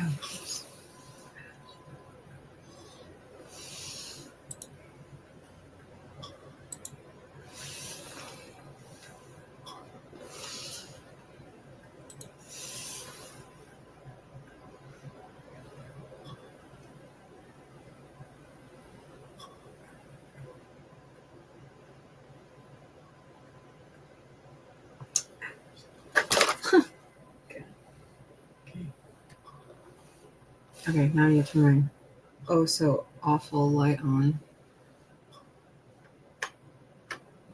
Okay, now I need to turn my oh so awful light on.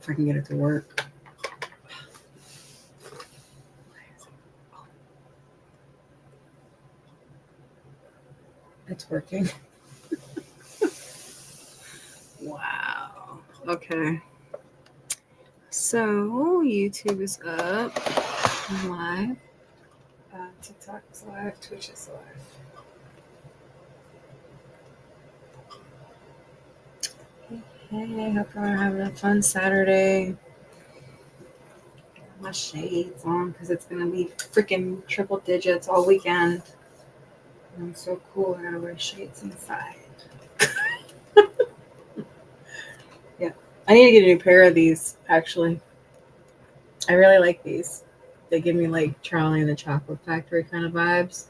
If I can get it to work. It's working. Wow. Okay. So YouTube is up. I'm live. TikTok is live. Twitch is live. Hey, hope you're having a fun Saturday. My shades on because it's gonna be freaking triple digits all weekend. I'm so cool. I gotta wear shades inside. Yeah, I need to get a new pair of these. Actually, I really like these. They give me like Charlie and the Chocolate Factory kind of vibes,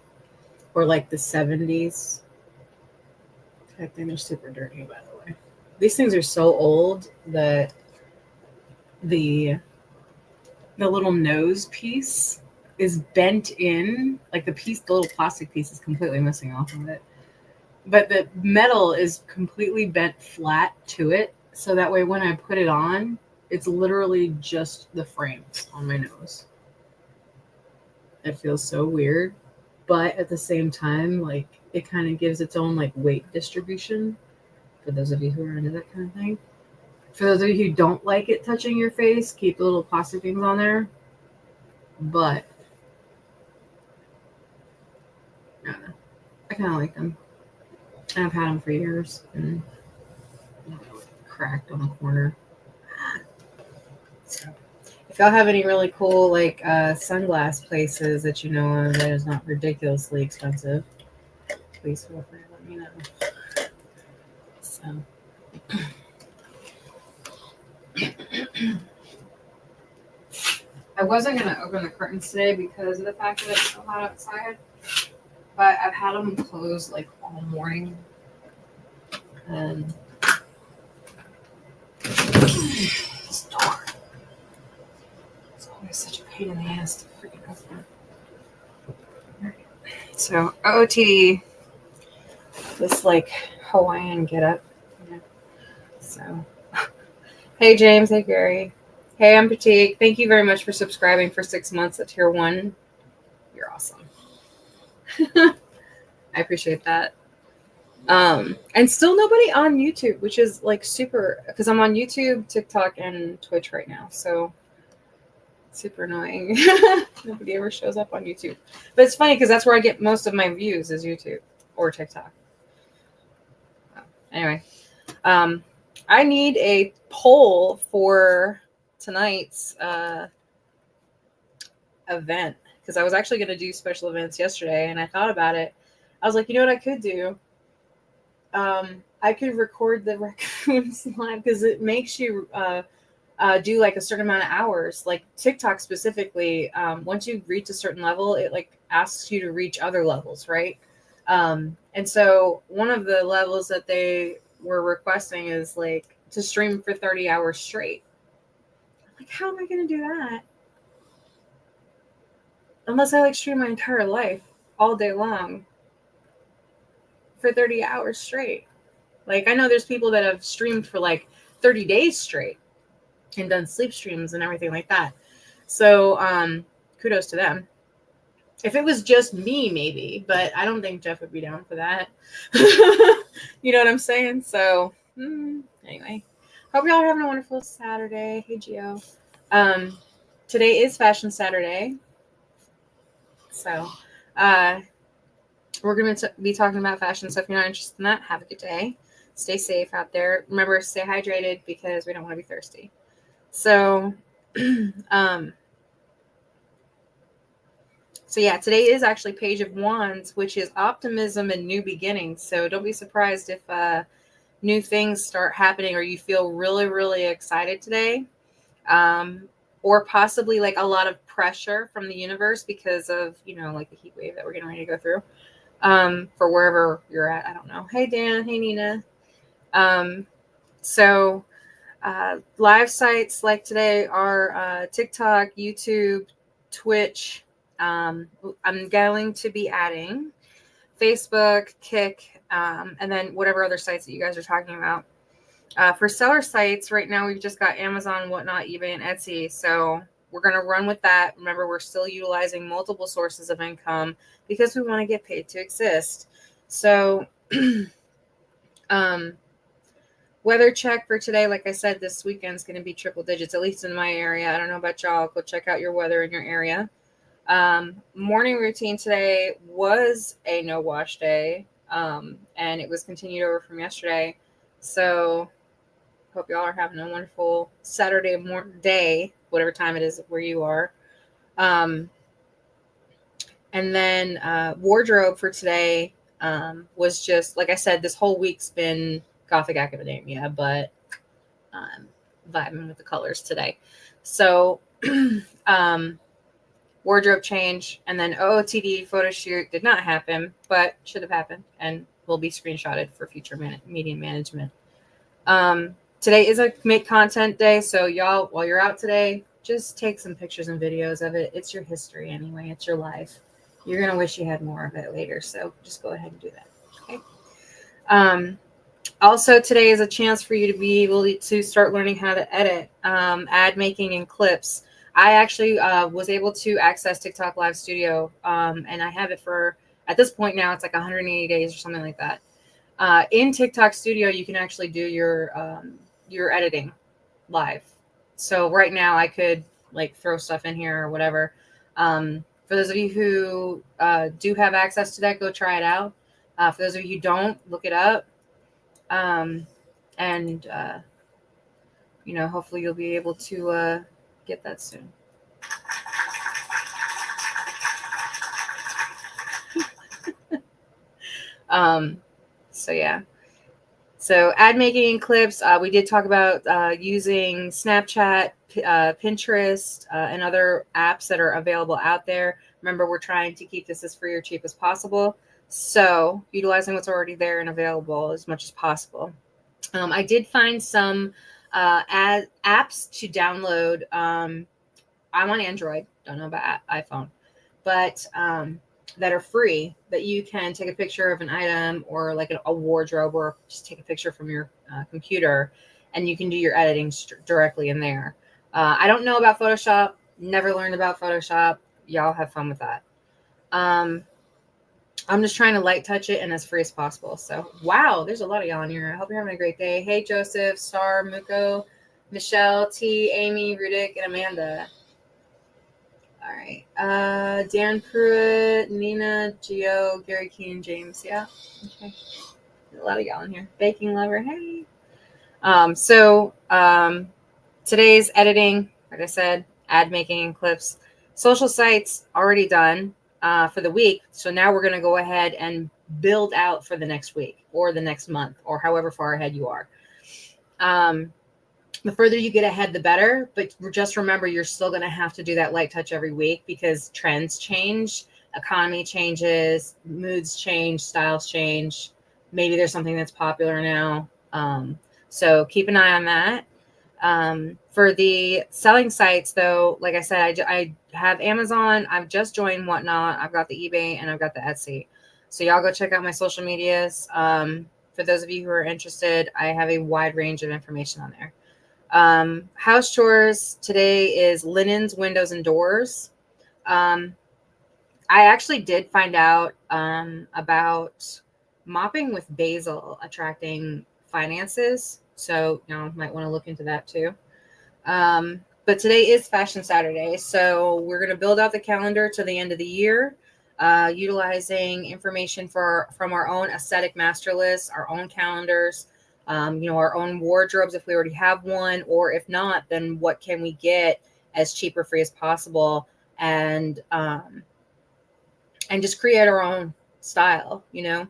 or like the 70s. I think they're super dirty, by the way. These things are so old that the little nose piece is bent in, like the little plastic piece is completely missing off of it. But the metal is completely bent flat to it. So that way when I put it on, it's literally just the frames on my nose. It feels so weird. But at the same time, like it kind of gives its own like weight distribution for those of you who are into that kind of thing. For those of you who don't like it touching your face, keep the little plastic things on there. But I don't know. I kind of like them. I've had them for years and cracked on the corner. So, if y'all have any really cool like sunglass places that you know of that is not ridiculously expensive, please feel free to let me know. So. I wasn't going to open the curtains today because of the fact that it's so hot outside, but I've had them closed like all morning. And this door is always such a pain in the ass to freaking open. So OOTD, this like Hawaiian get up. Yeah. So, hey James, hey Gary, hey I'm Pratik. Thank you very much for subscribing for 6 months at tier 1. You're awesome. I appreciate that. And still nobody on YouTube, which is like super, because I'm on YouTube, TikTok, and Twitch right now. So super annoying. Nobody ever shows up on YouTube. But it's funny because that's where I get most of my views is YouTube or TikTok. Anyway, I need a poll for tonight's event because I was actually going to do special events yesterday and I thought about it. I was like, you know what I could do? I could record the raccoons live because it makes you do like a certain amount of hours. Like TikTok specifically, once you reach a certain level, it like asks you to reach other levels, right? And so one of the levels that they were requesting is like to stream for 30 hours straight. Like, how am I going to do that? Unless I like stream my entire life all day long for 30 hours straight. Like, I know there's people that have streamed for like 30 days straight and done sleep streams and everything like that. So, kudos to them. If it was just me, maybe, but I don't think Jeff would be down for that. You know what I'm saying? So, anyway, hope y'all are having a wonderful Saturday. Hey, Gio. Today is Fashion Saturday. So, we're going to be talking about fashion. So if you're not interested in that, have a good day. Stay safe out there. Remember, stay hydrated because we don't want to be thirsty. So, So yeah, today is actually Page of Wands, which is optimism and new beginnings. So don't be surprised if new things start happening or you feel really, really excited today. Or possibly like a lot of pressure from the universe because of, like the heat wave that we're getting ready to go through. For wherever you're at. I don't know. Hey, Dan. Hey, Nina. So live sites like today are TikTok, YouTube, Twitch. I'm going to be adding Facebook, Kick, and then whatever other sites that you guys are talking about. For seller sites, right now we've just got Amazon, Whatnot, eBay, and Etsy. So we're going to run with that. Remember, we're still utilizing multiple sources of income because we want to get paid to exist. So weather check for today, like I said, this weekend is going to be triple digits, at least in my area. I don't know about y'all. Go check out your weather in your area. Morning routine today was a no wash day, and it was continued over from yesterday. So hope y'all are having a wonderful Saturday day, whatever time it is where you are. And then wardrobe for today was just, like I said, this whole week's been Gothic Academia, but vibing with the colors today. So wardrobe change and then OOTD photo shoot did not happen, but should have happened and will be screenshotted for future media management. Today is a make content day, so y'all, while you're out today, just take some pictures and videos of it. It's your history anyway. It's your life. You're going to wish you had more of it later, so just go ahead and do that. Okay. Also, today is a chance for you to be able to start learning how to edit, ad making, and clips. I actually was able to access TikTok Live Studio, and I have it for, at this point now, it's like 180 days or something like that. In TikTok Studio, you can actually do your editing live. So right now I could like throw stuff in here or whatever. For those of you who do have access to that, go try it out. For those of you who don't, look it up. And hopefully you'll be able to get that soon. So yeah. So ad making and clips, we did talk about using Snapchat, Pinterest, and other apps that are available out there. Remember, we're trying to keep this as free or cheap as possible. So utilizing what's already there and available as much as possible. I did find some apps to download. I'm on Android, don't know about iPhone, but that are free that you can take a picture of an item or like a wardrobe or just take a picture from your computer and you can do your editing directly in there. I don't know about Photoshop, never learned about Photoshop. Y'all have fun with that. I'm just trying to light touch it and as free as possible. So, wow, there's a lot of y'all in here. I hope you're having a great day. Hey, Joseph, Star, Muko, Michelle, T, Amy, Rudick, and Amanda. All right. Dan Pruitt, Nina, Gio, Gary Keane, James. Yeah. Okay. There's a lot of y'all in here. Baking Lover. Hey. Today's editing, like I said, ad making and clips. Social sites already done for the week. So now we're going to go ahead and build out for the next week or the next month or however far ahead you are. The further you get ahead, the better. But just remember, you're still going to have to do that light touch every week because trends change, economy changes, moods change, styles change. Maybe there's something that's popular now. So keep an eye on that. For the selling sites, though, like I said, I have Amazon. I've just joined Whatnot. I've got the eBay and I've got the Etsy. So y'all go check out my social medias. For those of you who are interested, I have a wide range of information on there. House chores today is linens, windows, and doors. I actually did find out about mopping with basil attracting finances. So, might want to look into that too. But today is Fashion Saturday. So we're going to build out the calendar to the end of the year, utilizing information from our own aesthetic master list, our own calendars, our own wardrobes if we already have one, or if not, then what can we get as cheap or free as possible? And and just create our own style, you know.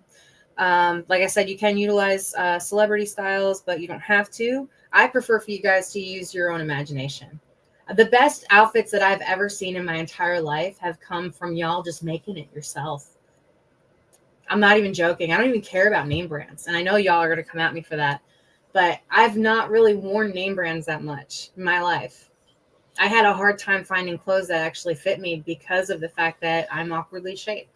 Like I said, you can utilize celebrity styles, but you don't have to. I prefer for you guys to use your own imagination. The best outfits that I've ever seen in my entire life have come from y'all just making it yourself. I'm not even joking. I don't even care about name brands. And I know y'all are going to come at me for that. But I've not really worn name brands that much in my life. I had a hard time finding clothes that actually fit me because of the fact that I'm awkwardly shaped.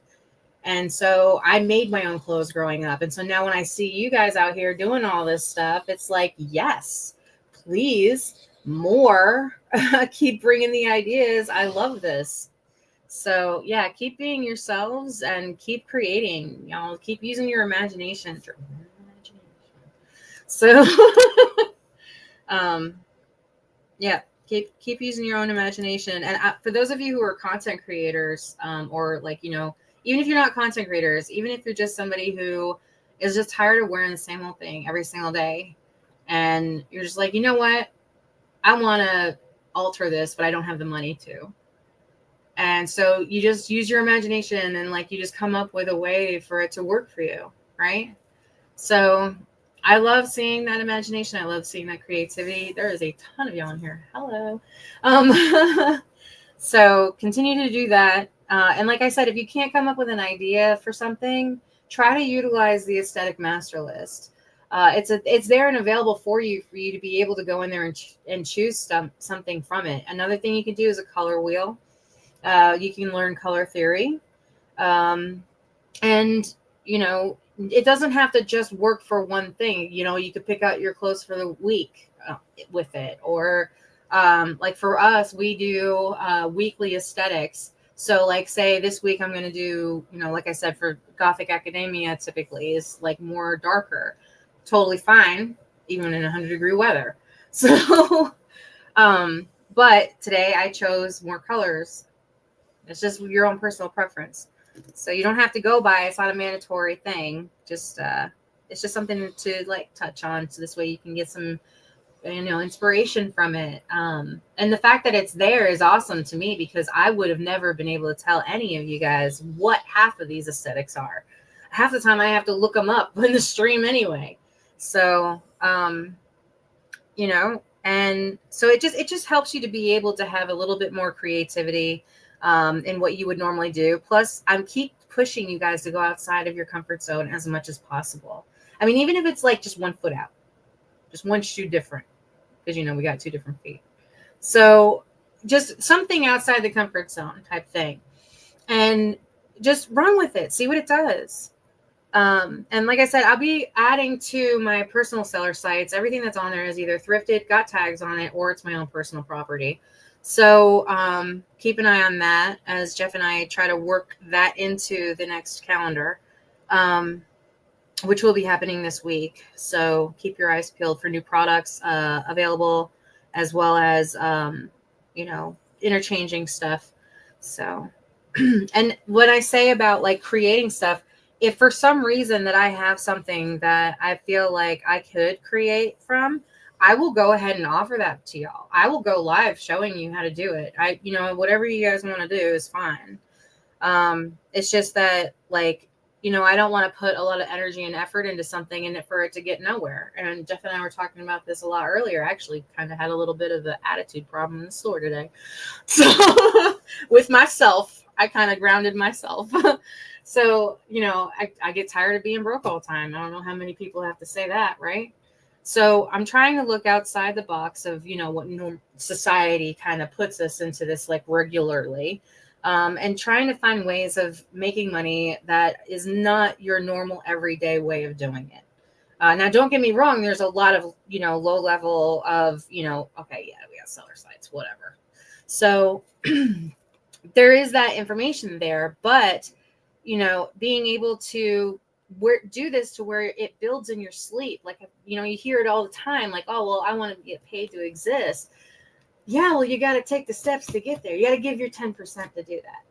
And so I made my own clothes growing up. And so now when I see you guys out here doing all this stuff, it's like, yes, please, more. Keep bringing the ideas. I love this. So yeah, keep being yourselves and keep creating. Y'all keep using your imagination. So yeah, keep using your own imagination. And for those of you who are content creators, or like, you know, even if you're not content creators, even if you're just somebody who is just tired of wearing the same old thing every single day, and you're just like, you know what, I want to alter this, but I don't have the money to. And so you just use your imagination and like you just come up with a way for it to work for you, right? So I love seeing that imagination. I love seeing that creativity. There is a ton of y'all in here. Hello. So continue to do that. And like I said, if you can't come up with an idea for something, try to utilize the aesthetic master list. It's there and available for you to be able to go in there and choose something from it. Another thing you can do is a color wheel. You can learn color theory. And, you know, it doesn't have to just work for one thing. You know, you could pick out your clothes for the week with it. Or like for us, we do weekly aesthetics. So like say this week I'm going to do, you know, like I said, for Gothic Academia typically is like more darker. Totally fine, even in 100-degree weather. So, but today I chose more colors. It's just your own personal preference. So you don't have to go by. It's not a mandatory thing. Just it's just something to like touch on. So this way you can get some, you know, inspiration from it. And the fact that it's there is awesome to me because I would have never been able to tell any of you guys what half of these aesthetics are. Half the time I have to look them up in the stream anyway. So you know, and so it just helps you to be able to have a little bit more creativity in what you would normally do. Plus, I'm keep pushing you guys to go outside of your comfort zone as much as possible. I mean, even if it's like just 1 foot out, just one shoe different, because, you know, we got 2 different feet. So just something outside the comfort zone type thing. And just run with it. See what it does. And like I said, I'll be adding to my personal seller sites. Everything that's on there is either thrifted, got tags on it, or it's my own personal property. So keep an eye on that as Jeff and I try to work that into the next calendar, which will be happening this week. So keep your eyes peeled for new products available, as well as, you know, interchanging stuff. So, and what I say about like creating stuff, if for some reason that I have something that I feel like I could create from, I will go ahead and offer that to y'all. I will go live showing you how to do it. You know, whatever you guys want to do is fine. It's just that, like, you know, I don't want to put a lot of energy and effort into something and for it to get nowhere. And Jeff and I were talking about this a lot earlier. I actually kind of had a little bit of an attitude problem in the store today. So with myself, I kind of grounded myself. So, you know, I get tired of being broke all the time. I don't know how many people have to say that, right? So I'm trying to look outside the box of, you know, what society kind of puts us into this like regularly, and trying to find ways of making money that is not your normal everyday way of doing it. Now, don't get me wrong. There's a lot of, you know, low level of, you know, okay, yeah, we got seller sites, whatever. So there is that information there, but, you know, being able to do this to where it builds in your sleep. Like, you know, you hear it all the time, like, oh, well, I want to get paid to exist. Yeah, well, you got to take the steps to get there. You got to give your 10% to do that.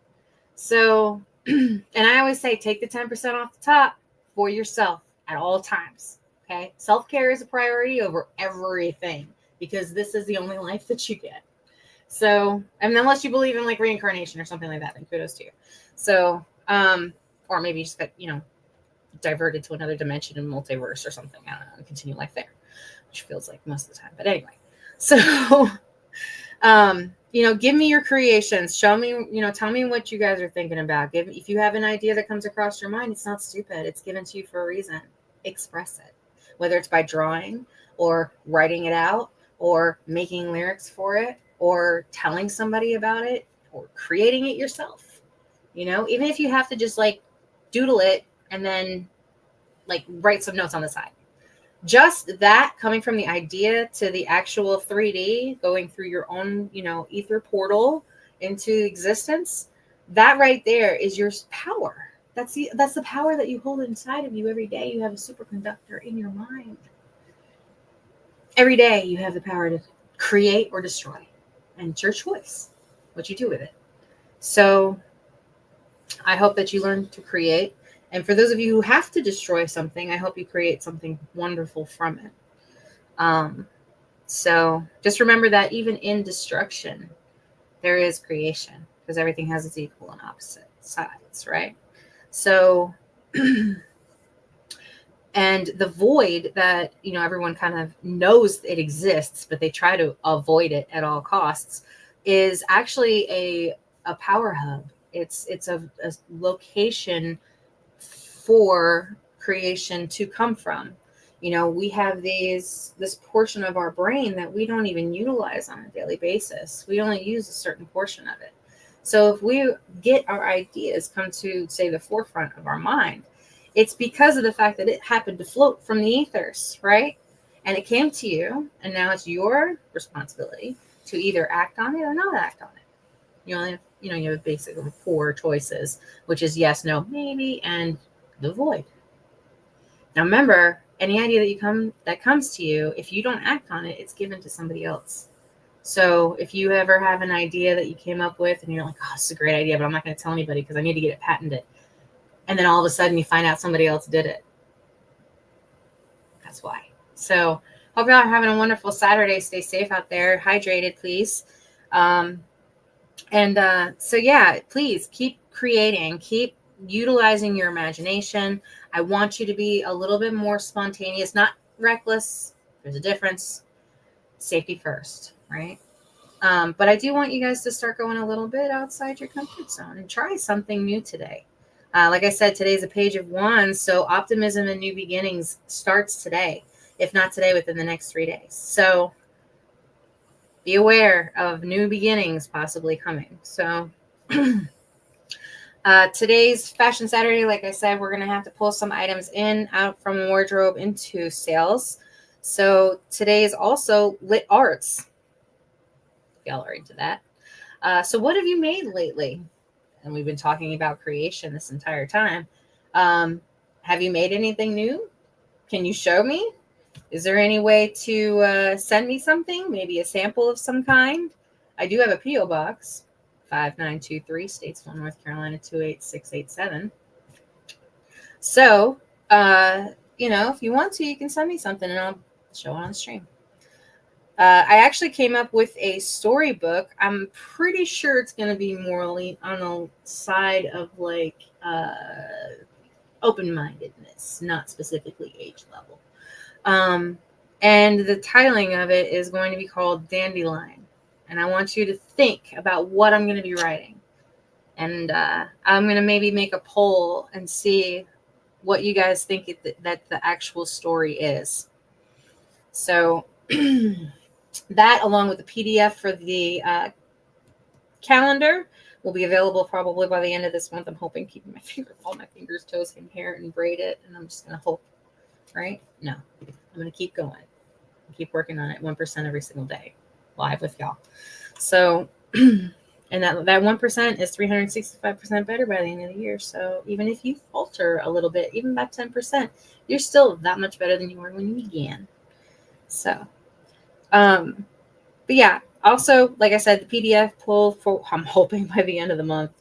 So, and I always say, take the 10% off the top for yourself at all times. Okay. Self-care is a priority over everything because this is the only life that you get. So, I mean, unless you believe in like reincarnation or something like that, then kudos to you. So, Or maybe you just got, diverted to another dimension and multiverse or something. I don't know, and continue life there, which feels like most of the time. But anyway, so give me your creations. Show me, tell me what you guys are thinking about. If you have an idea that comes across your mind, it's not stupid. It's given to you for a reason. Express it, whether it's by drawing or writing it out or making lyrics for it or telling somebody about it or creating it yourself. Even if you have to just like doodle it and then like write some notes on the side. Just that coming from the idea to the actual 3D going through your own, ether portal into existence, that right there is your power. That's the power that you hold inside of you every day. You have a superconductor in your mind. Every day you have the power to create or destroy. And it's your choice what you do with it. So I hope that you learn to create. And for those of you who have to destroy something, I hope you create something wonderful from it. So just remember that even in destruction, there is creation, because everything has its equal and opposite sides, right? So, and the void that, everyone kind of knows it exists, but they try to avoid it at all costs, is actually a power hub. It's a location for creation to come from. We have this portion of our brain that we don't even utilize on a daily basis. We only use a certain portion of it. So if we get our ideas come to, say, the forefront of our mind, it's because of the fact that it happened to float from the ethers, right? And it came to you, and now it's your responsibility to either act on it or not act on it. You have basically 4 choices, which is yes, no, maybe, and the void. Now remember, any idea that comes to you, if you don't act on it, it's given to somebody else. So if you ever have an idea that you came up with and you're like, oh, this is a great idea, but I'm not going to tell anybody because I need to get it patented. And then all of a sudden you find out somebody else did it. That's why. So hope y'all are having a wonderful Saturday. Stay safe out there. Hydrated, please. So yeah, please keep creating, keep utilizing your imagination. I want you to be a little bit more spontaneous, not reckless. There's a difference. Safety first, right? But I do want you guys to start going a little bit outside your comfort zone and try something new today. Like I said, today's a page of wands, so optimism and new beginnings starts today, if not today, within the next 3 days. So be aware of new beginnings possibly coming. So today's Fashion Saturday, like I said, we're going to have to pull some items out from wardrobe into sales. So today is also lit arts. If y'all are into that. So what have you made lately? And we've been talking about creation this entire time. Have you made anything new? Can you show me? Is there any way to send me something? Maybe a sample of some kind? I do have a P.O. box. 5923 Statesville, North Carolina 28687. So, if you want to, you can send me something and I'll show it on stream. I actually came up with a storybook. I'm pretty sure it's going to be more on the side of like open-mindedness, not specifically age level. And the titling of it is going to be called Dandelion. And I want you to think about what I'm going to be writing. And I'm going to maybe make a poll and see what you guys think that the actual story is. So that, along with the PDF for the calendar, will be available probably by the end of this month. I'm hoping, keeping all my fingers, toes, and hair, and braid it. And I'm just going to hope, right? No, I'm going to keep going. Keep working on it 1% every single day, live with y'all. So, and that 1% is 365% better by the end of the year. So even if you falter a little bit, even by 10%, you're still that much better than you were when you began. So, but yeah, also, like I said, the PDF pull for, I'm hoping by the end of the month.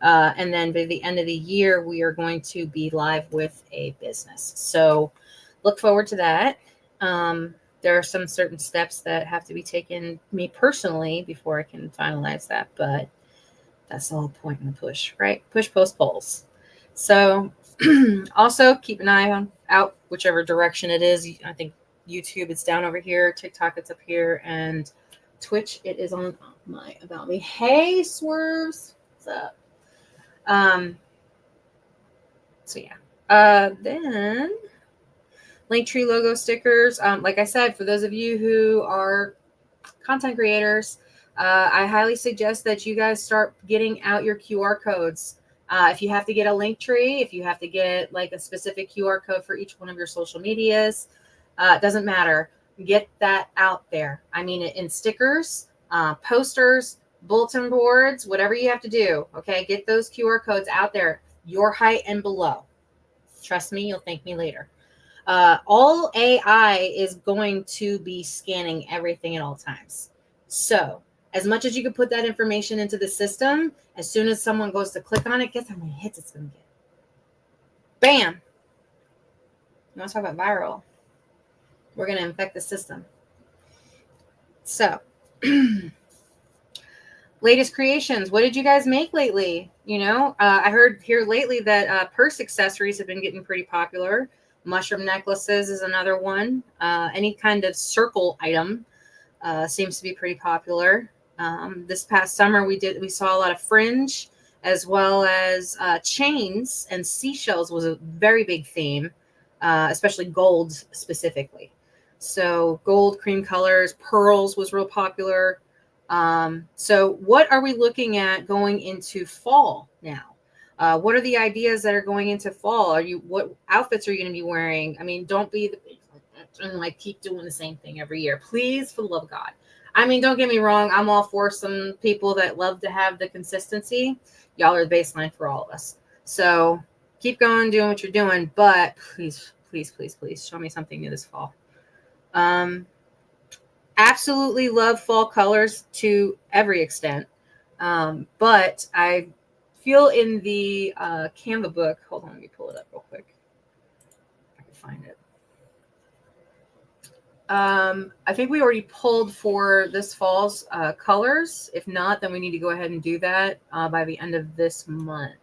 And then by the end of the year, we are going to be live with a business. So look forward to that. There are some certain steps that have to be taken me personally before I can finalize that. But That's the whole point in the push, right? Push, post, polls. So also keep an eye on out whichever direction it is. I think YouTube it's down over here, TikTok it's up here, and Twitch it is on my about me. Hey Swerves, what's up? So yeah. Then Linktree logo stickers. Like I said, for those of you who are content creators, I highly suggest that you guys start getting out your QR codes. If you have to get a Linktree, if you have to get like a specific QR code for each one of your social medias, it doesn't matter. Get that out there. I mean, in stickers, posters, bulletin boards, whatever you have to do. Okay, get those QR codes out there, your height and below. Trust me, you'll thank me later. All AI is going to be scanning everything at all times. So as much as you can put that information into the system, as soon as someone goes to click on it, guess how many hits it's going to get? Bam. You want to talk about viral? We're going to infect the system. So latest creations. What did you guys make lately? You know, I heard here lately that purse accessories have been getting pretty popular. Mushroom necklaces is another one. Any kind of circle item seems to be pretty popular. This past summer, we saw a lot of fringe as well as chains, and seashells was a very big theme, especially gold specifically. So gold, cream colors, pearls was real popular. So what are we looking at going into fall now? What are the ideas that are going into fall? What outfits are you going to be wearing? I mean, don't be and like keep doing the same thing every year, please, for the love of God. I mean, don't get me wrong. I'm all for some people that love to have the consistency. Y'all are the baseline for all of us. So keep going, doing what you're doing, but please, please, please, please show me something new this fall. Absolutely love fall colors to every extent. But I feel in the Canva book, hold on, let me pull it up real quick. I can find it. I think we already pulled for this fall's colors. If not, then we need to go ahead and do that by the end of this month.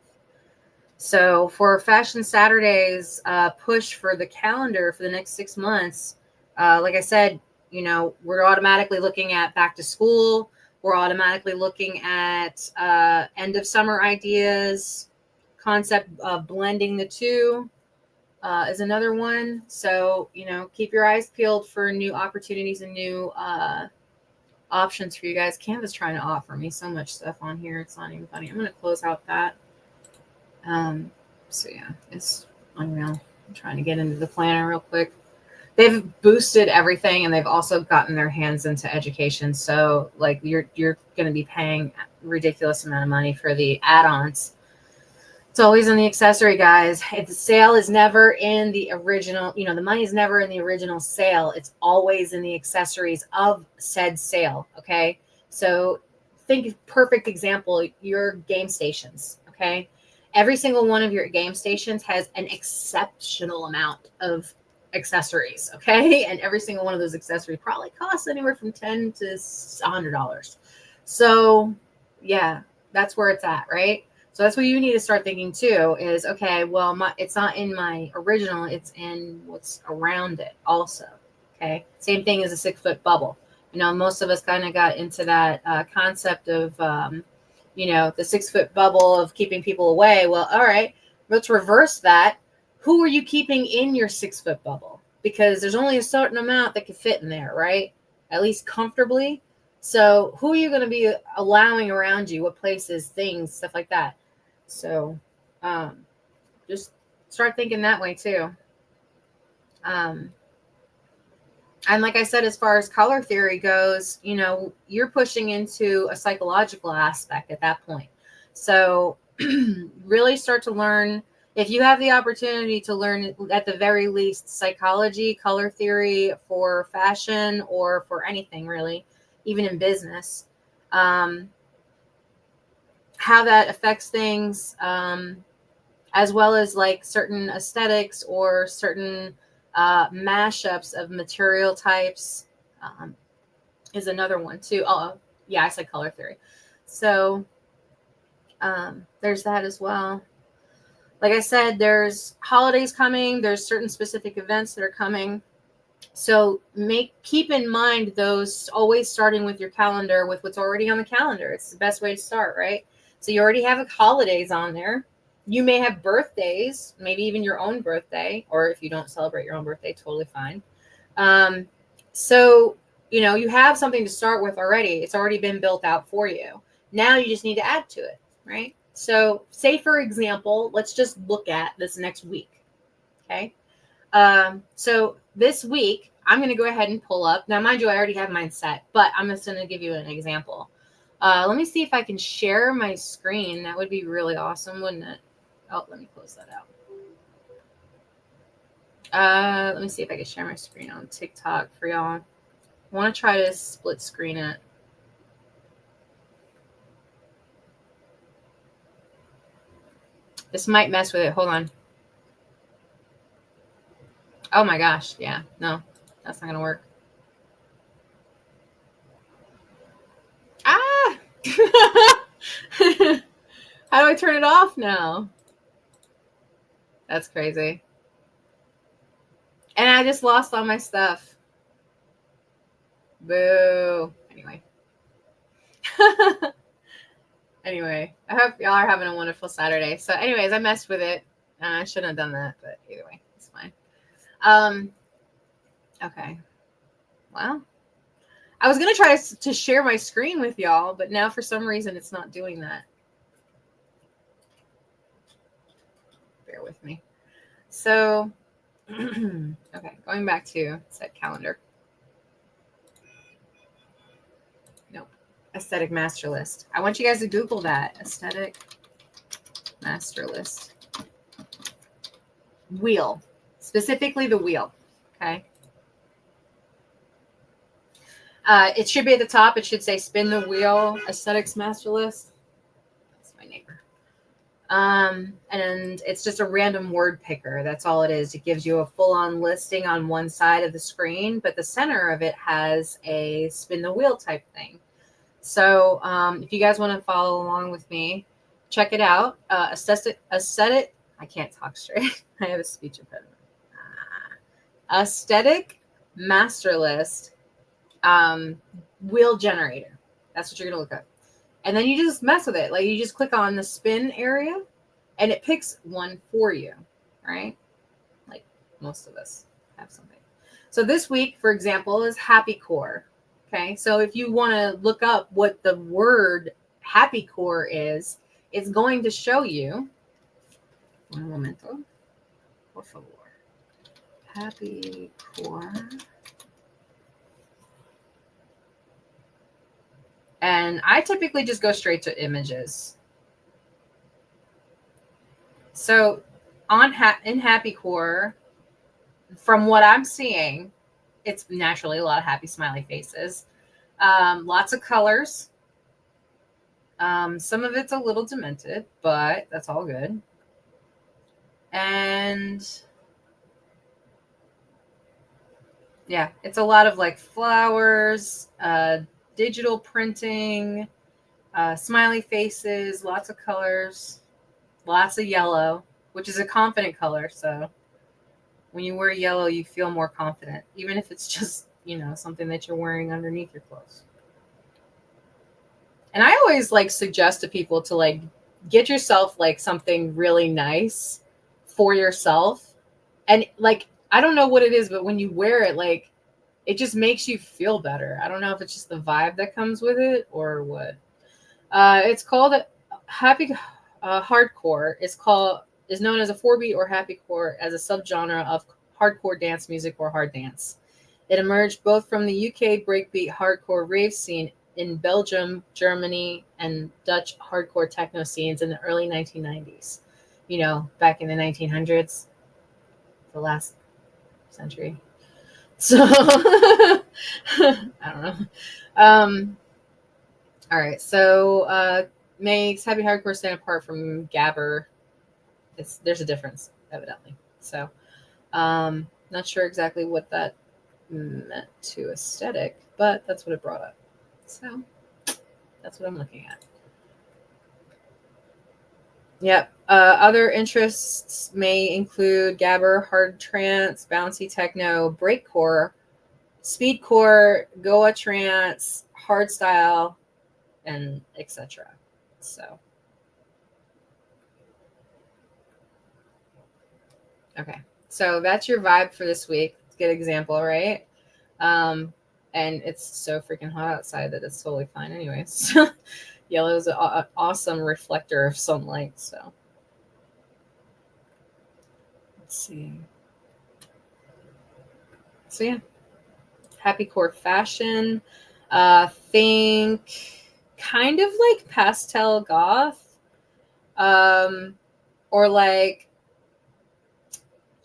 So for Fashion Saturdays push for the calendar for the next 6 months, like I said, you know, we're automatically looking at back to school. We're automatically looking at end of summer ideas, concept of blending the two is another one. So, you know, keep your eyes peeled for new opportunities and new options for you guys. Canva's trying to offer me so much stuff on here. It's not even funny. I'm going to close out that. So yeah, it's unreal. I'm trying to get into the planner real quick. They've boosted everything, and they've also gotten their hands into education. So like you're going to be paying a ridiculous amount of money for the add-ons. It's always in the accessory, guys. If the sale is never in the original, you know, the money is never in the original sale. It's always in the accessories of said sale. Okay. So think perfect example, your game stations. Okay. Every single one of your game stations has an exceptional amount of accessories. Okay. And every single one of those accessories probably costs anywhere from $10 to $100. So yeah, that's where it's at. Right. So that's what you need to start thinking too is, okay, well, it's not in my original, it's in what's around it also. Okay. Same thing as a 6-foot bubble. You know, most of us kind of got into that concept of, you know, the 6-foot bubble of keeping people away. Well, all right, let's reverse that. Who are you keeping in your 6-foot bubble? Because there's only a certain amount that can fit in there, right? At least comfortably. So who are you going to be allowing around you? What places, things, stuff like that. So just start thinking that way too. And like I said, as far as color theory goes, you know, you're pushing into a psychological aspect at that point. So really start to learn, if you have the opportunity to learn at the very least psychology, color theory for fashion or for anything really, even in business, how that affects things, as well as like certain aesthetics or certain mashups of material types is another one too. Oh, yeah, I said color theory. So There's that as well. Like I said, there's holidays coming. There's certain specific events that are coming. So keep in mind those, always starting with your calendar with what's already on the calendar. It's the best way to start, right? So you already have holidays on there. You may have birthdays, maybe even your own birthday, or if you don't celebrate your own birthday, totally fine. So, you have something to start with already. It's already been built out for you. Now you just need to add to it, right? So say, for example, let's just look at this next week. Okay. So this week, I'm going to go ahead and pull up. Now, mind you, I already have mine set, but I'm just going to give you an example. Let me see if I can share my screen. That would be really awesome, wouldn't it? Oh, let me close that out. Let me see if I can share my screen on TikTok for y'all. I want to try to split screen it. This might mess with it. Hold on. Oh my gosh. Yeah. No, that's not going to work. Ah! How do I turn it off now? That's crazy. And I just lost all my stuff. Boo. Anyway, I hope y'all are having a wonderful Saturday. So anyways, I messed with it. I shouldn't have done that, but either way, it's fine. Okay. Well, I was going to try to share my screen with y'all, but now for some reason it's not doing that. Bear with me. So, okay, going back to set calendar. Nope. Aesthetic master list. I want you guys to Google that. Aesthetic master list. Wheel. Specifically the wheel. Okay. It should be at the top. It should say spin the wheel, aesthetics master list. That's my neighbor. And it's just a random word picker. That's all it is. It gives you a full-on listing on one side of the screen, but the center of it has a spin the wheel type thing. So if you guys want to follow along with me, check it out. Aesthetic. I can't talk straight. I have a speech impediment. Aesthetic master list. Wheel generator. That's what you're going to look up. And then you just mess with it. Like you just click on the spin area and it picks one for you, right? Like most of us have something. So this week, for example, is happy core. Okay. So if you want to look up what the word happy core is, it's going to show you. Un momento. Por favor. Happy core. And I typically just go straight to images. So in Happy Core, from what I'm seeing, it's naturally a lot of happy smiley faces. Lots of colors. Some of it's a little demented, but that's all good. And yeah, it's a lot of like flowers, digital printing, smiley faces, lots of colors, lots of yellow, which is a confident color. So when you wear yellow, you feel more confident, even if it's just, something that you're wearing underneath your clothes. And I always suggest to people to get yourself something really nice for yourself. And I don't know what it is, but when you wear it, it just makes you feel better. I don't know if it's just the vibe that comes with it or what. It's called happy hardcore. Is known as a 4-beat or happy core as a subgenre of hardcore dance music or hard dance. It emerged both from the UK breakbeat hardcore rave scene in Belgium, Germany, and Dutch hardcore techno scenes in the early 1990s. Back in the 1900s, the last century. So I don't know. All right. So makes happy hardcore stand apart from gabber. There's a difference, evidently. So not sure exactly what that meant to aesthetic, but that's what it brought up. So that's what I'm looking at. Yep. Other interests may include gabber, hard trance, bouncy techno, breakcore, speedcore, goa trance, hardstyle, and etc. So, okay. So that's your vibe for this week. Good example, right? Um, and it's so freaking hot outside that it's totally fine, anyways. Yellow is an awesome reflector of sunlight. So, let's see. So, yeah, happy core fashion. Think kind of like pastel goth, um, or like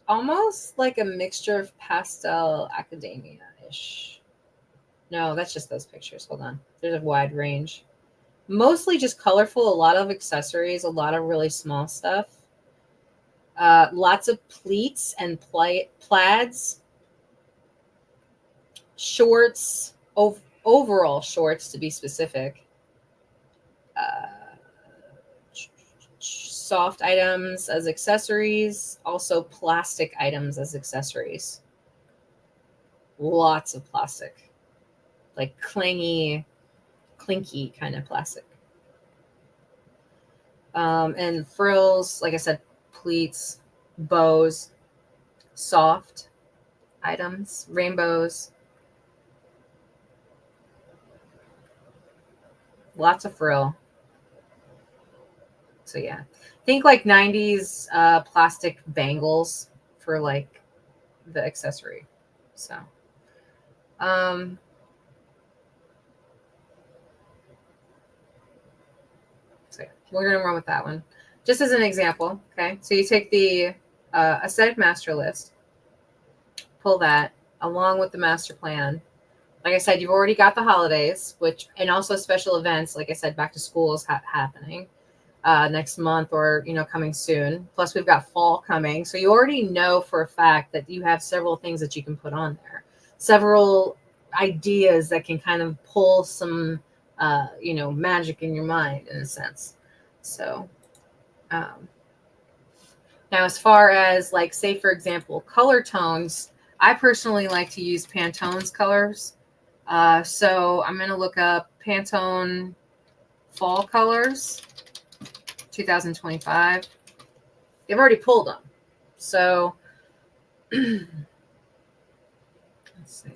almost like a mixture of pastel academia ish. No, that's just those pictures. Hold on. There's a wide range. Mostly just colorful, a lot of accessories, a lot of really small stuff. Lots of pleats and plaids, shorts, overall shorts to be specific. Uh, soft items as accessories, also plastic items as accessories. Lots of plastic, like clinky kind of plastic. And frills, like I said, pleats, bows, soft items, rainbows, lots of frill. So yeah, think like 90s plastic bangles for like the accessory. So, um, so yeah, we're gonna run with that one, just as an example. Okay, so you take the aesthetic master list, pull that along with the master plan. Like I said, you've already got the holidays, which and also special events. Like I said, back to school is happening next month or coming soon. Plus, we've got fall coming, so you already know for a fact that you have several things that you can put on there, several ideas that can kind of pull some magic in your mind in a sense. So um, now, as far as like say for example, color tones, I personally like to use Pantone's colors. So I'm going to look up Pantone fall colors 2025. They've already pulled them. So let's see.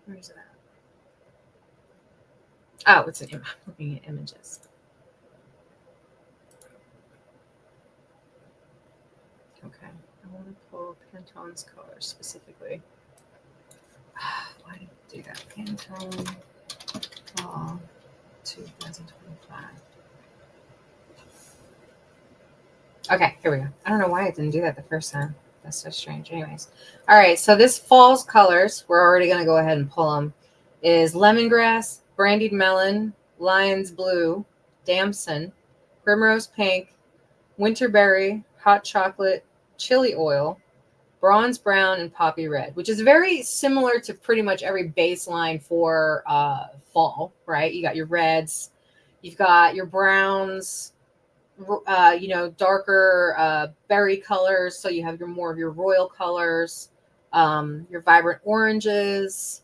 Where's it at? Oh, it's an image. I'm looking at images. Okay. I want to pull Pantone's colors specifically. Why did it do that? Pantone fall 2025. Okay, here we go. I don't know why it didn't do that the first time. That's so strange. Anyways. All right, so this fall's colors, we're already going to go ahead and pull them, is lemongrass, brandied melon, lion's blue, damson, primrose pink, winterberry, hot chocolate, chili oil, bronze brown, and poppy red, which is very similar to pretty much every baseline for fall, right? You got your reds, you've got your browns, darker berry colors. So you have your more of your royal colors, your vibrant oranges.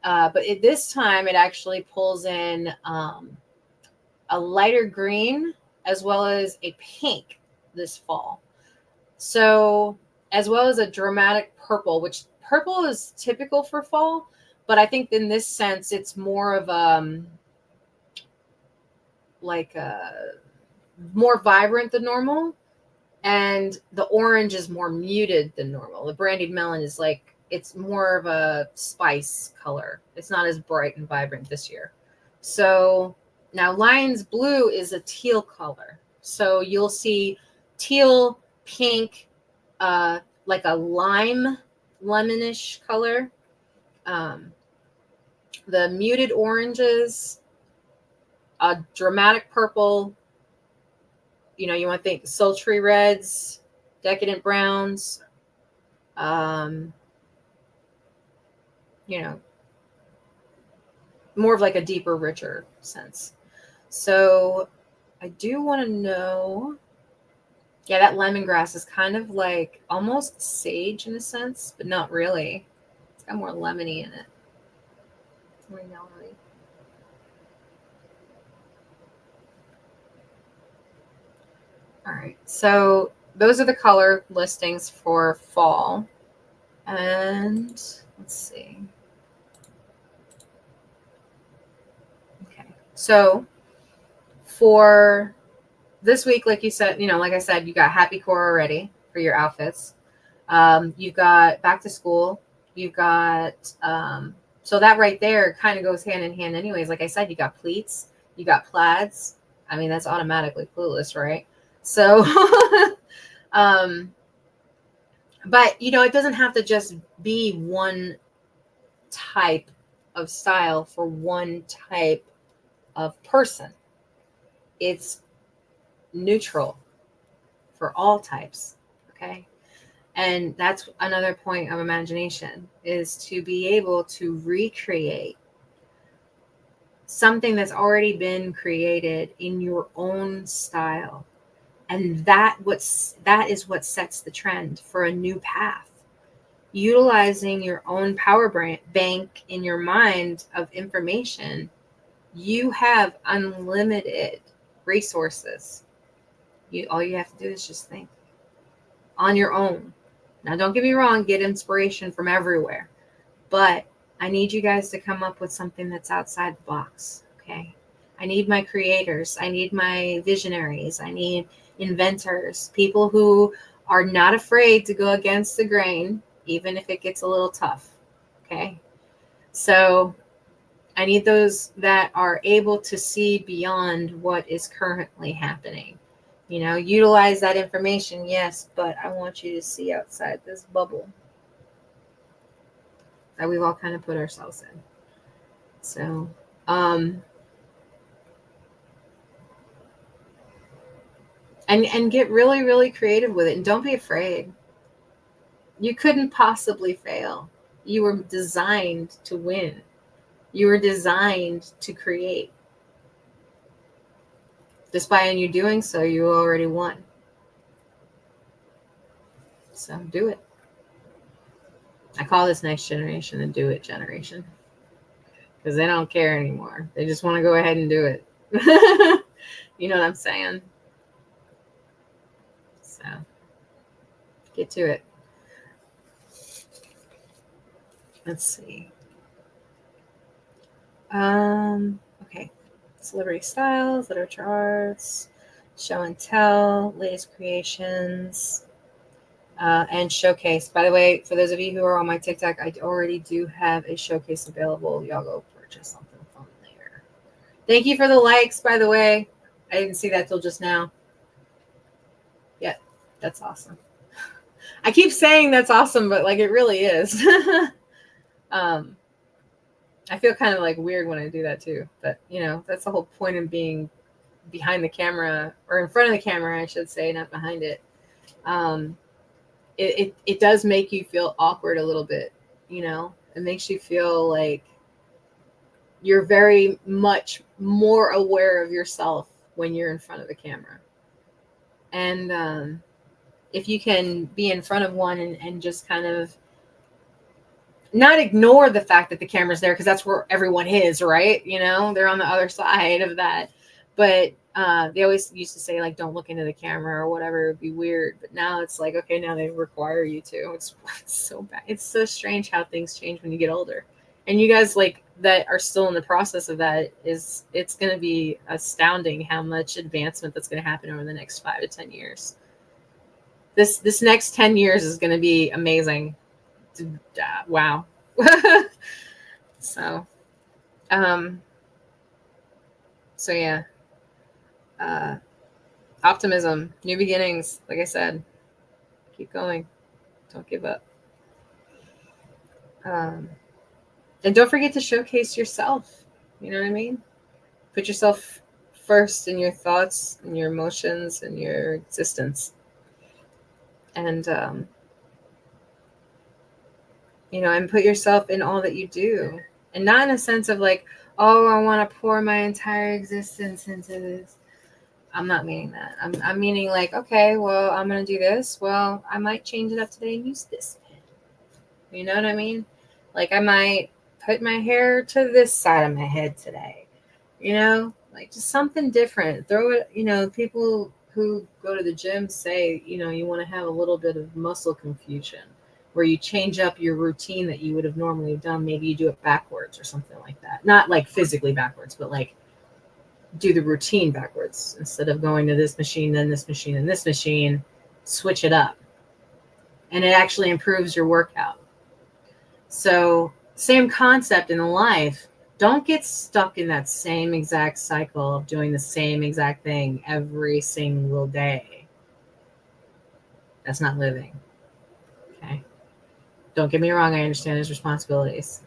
But this time it actually pulls in a lighter green as well as a pink this fall. So as well as a dramatic purple, which purple is typical for fall, but I think in this sense it's more of like a more vibrant than normal, and the orange is more muted than normal. The brandied melon is like it's more of a spice color. It's not as bright and vibrant this year. So now lion's blue is a teal color. So you'll see teal, pink, like a lemonish color. Um, the muted oranges a dramatic purple. You know, you want to think sultry reds, decadent browns, you know, more of like a deeper, richer sense. So I do want to know. Yeah, that lemongrass is kind of like almost sage in a sense, but not really. It's got more lemony in it. More yellowy. All right. So those are the color listings for fall. And let's see. Okay. So for this week, like you said, you know, like I said, you got happy core already for your outfits. You've got back to school. You've got so that right there kind of goes hand in hand anyways. Like I said, you got pleats, you got plaids. I mean, that's automatically clueless, right? So but you know, it doesn't have to just be one type of style for one type of person. It's neutral for all types. Okay. And that's another point of imagination, is to be able to recreate something that's already been created in your own style. And that is what sets the trend for a new path. Utilizing your own power bank in your mind of information, you have unlimited resources. All you have to do is just think on your own. Now, don't get me wrong, get inspiration from everywhere, but I need you guys to come up with something that's outside the box. Okay. I need my creators. I need my visionaries. I need inventors, people who are not afraid to go against the grain, even if it gets a little tough. Okay. So I need those that are able to see beyond what is currently happening. You know, utilize that information, yes, but I want you to see outside this bubble that we've all kind of put ourselves in. So, and get really, really creative with it, and don't be afraid. You couldn't possibly fail. You were designed to win. You were designed to create. Just by you doing so, you already won. So do it. I call this next generation the do it generation, because they don't care anymore. They just want to go ahead and do it. You know what I'm saying? So get to it. Let's see. Okay. Celebrity styles, literature arts, show and tell, latest creations, and showcase. By the way, for those of you who are on my TikTok, I already do have a showcase available. Y'all go purchase something from there. Thank you for the likes, by the way. I didn't see that till just now. Yeah, that's awesome. I keep saying that's awesome, but like it really is. I feel kind of like weird when I do that too. But you know, that's the whole point of being behind the camera, or in front of the camera, I should say, not behind it. It does make you feel awkward a little bit, you know. It makes you feel like you're very much more aware of yourself when you're in front of the camera. And if you can be in front of one and just kind of not ignore the fact that the camera's there, because that's where everyone is, right? You know, they're on the other side of that. But they always used to say, like, don't look into the camera or whatever. It'd be weird. But now it's like, okay, now they require you to. It's so bad. It's so strange how things change when you get older. And you guys, like, that are still in the process of that, it's going to be astounding how much advancement that's going to happen over the next 5 to 10 years. This next 10 years is going to be amazing. Wow. So yeah, optimism, new beginnings. Like I said, keep going, don't give up. And don't forget to showcase yourself. You know what I mean? Put yourself first in your thoughts and your emotions and your existence. And, and put yourself in all that you do. And not in a sense of like, oh, I want to pour my entire existence into this. I'm not meaning that. I'm meaning like, okay, well, I'm going to do this. Well, I might change it up today and use this pen. You know what I mean? Like I might put my hair to this side of my head today. Like just something different. Throw it, people who go to the gym say, you want to have a little bit of muscle confusion where you change up your routine that you would have normally done. Maybe you do it backwards or something like that. Not like physically backwards, but like do the routine backwards. Instead of going to this machine, then this machine, and this machine, switch it up. And it actually improves your workout. So same concept in life. Don't get stuck in that same exact cycle of doing the same exact thing every single day. That's not living. Okay. Don't get me wrong. I understand there's responsibilities.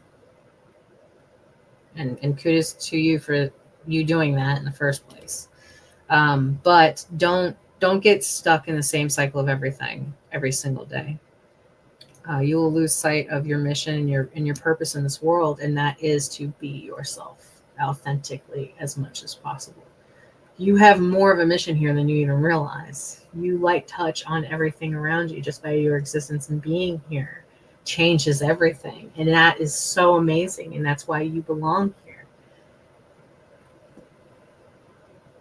And kudos to you for you doing that in the first place. But don't get stuck in the same cycle of everything every single day. You will lose sight of your mission and your purpose in this world, and that is to be yourself authentically as much as possible. You have more of a mission here than you even realize. You light touch on everything around you just by your existence and being here changes everything, and that is so amazing, and that's why you belong here.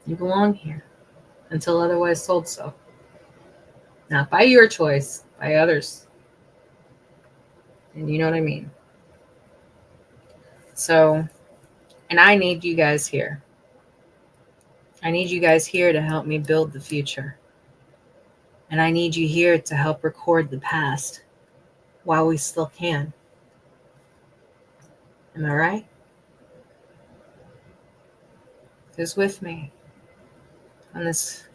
You belong here until otherwise told so. Not by your choice, by others. And you know what I mean? So, and I need you guys here. I need you guys here to help me build the future. And I need you here to help record the past while we still can. Am I right? Who's with me on this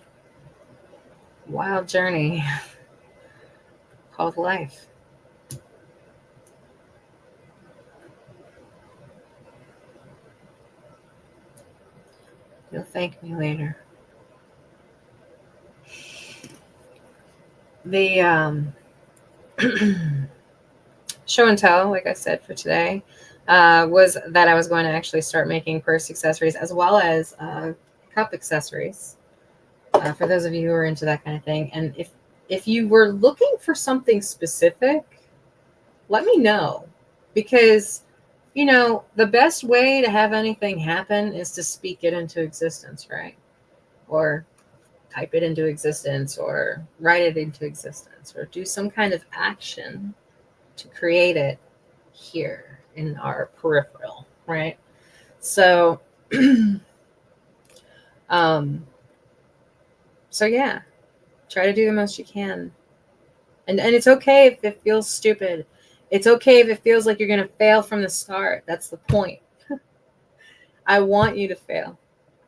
wild journey called life? You'll thank me later. The show and tell, like I said, for today was that I was going to actually start making purse accessories as well as cup accessories for those of you who are into that kind of thing. And if you were looking for something specific, let me know, because the best way to have anything happen is to speak it into existence, right? Or type it into existence, or write it into existence, or do some kind of action to create it here in our peripheral, right? So, so yeah, try to do the most you can. And it's okay if it feels stupid. It's okay if it feels like you're going to fail from the start. That's the point. I want you to fail.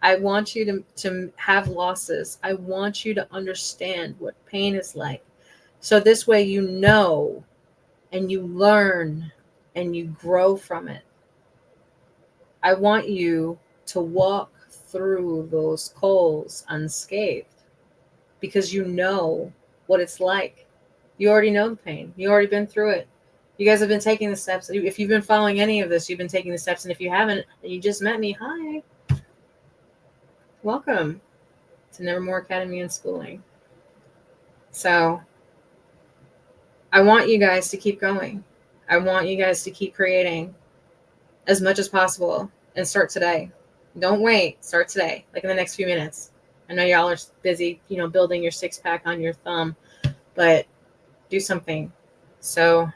I want you to have losses. I want you to understand what pain is like. So this way you know and you learn and you grow from it. I want you to walk through those coals unscathed because you know what it's like. You already know the pain. You already been through it. You guys have been taking the steps. If you've been following any of this, you've been taking the steps. And if you haven't, and you just met me, hi. Welcome to Nevermore Academy Unschooling. So I want you guys to keep going. I want you guys to keep creating as much as possible and start today. Don't wait. Start today, like in the next few minutes. I know y'all are busy, building your 6-pack on your thumb, but do something. So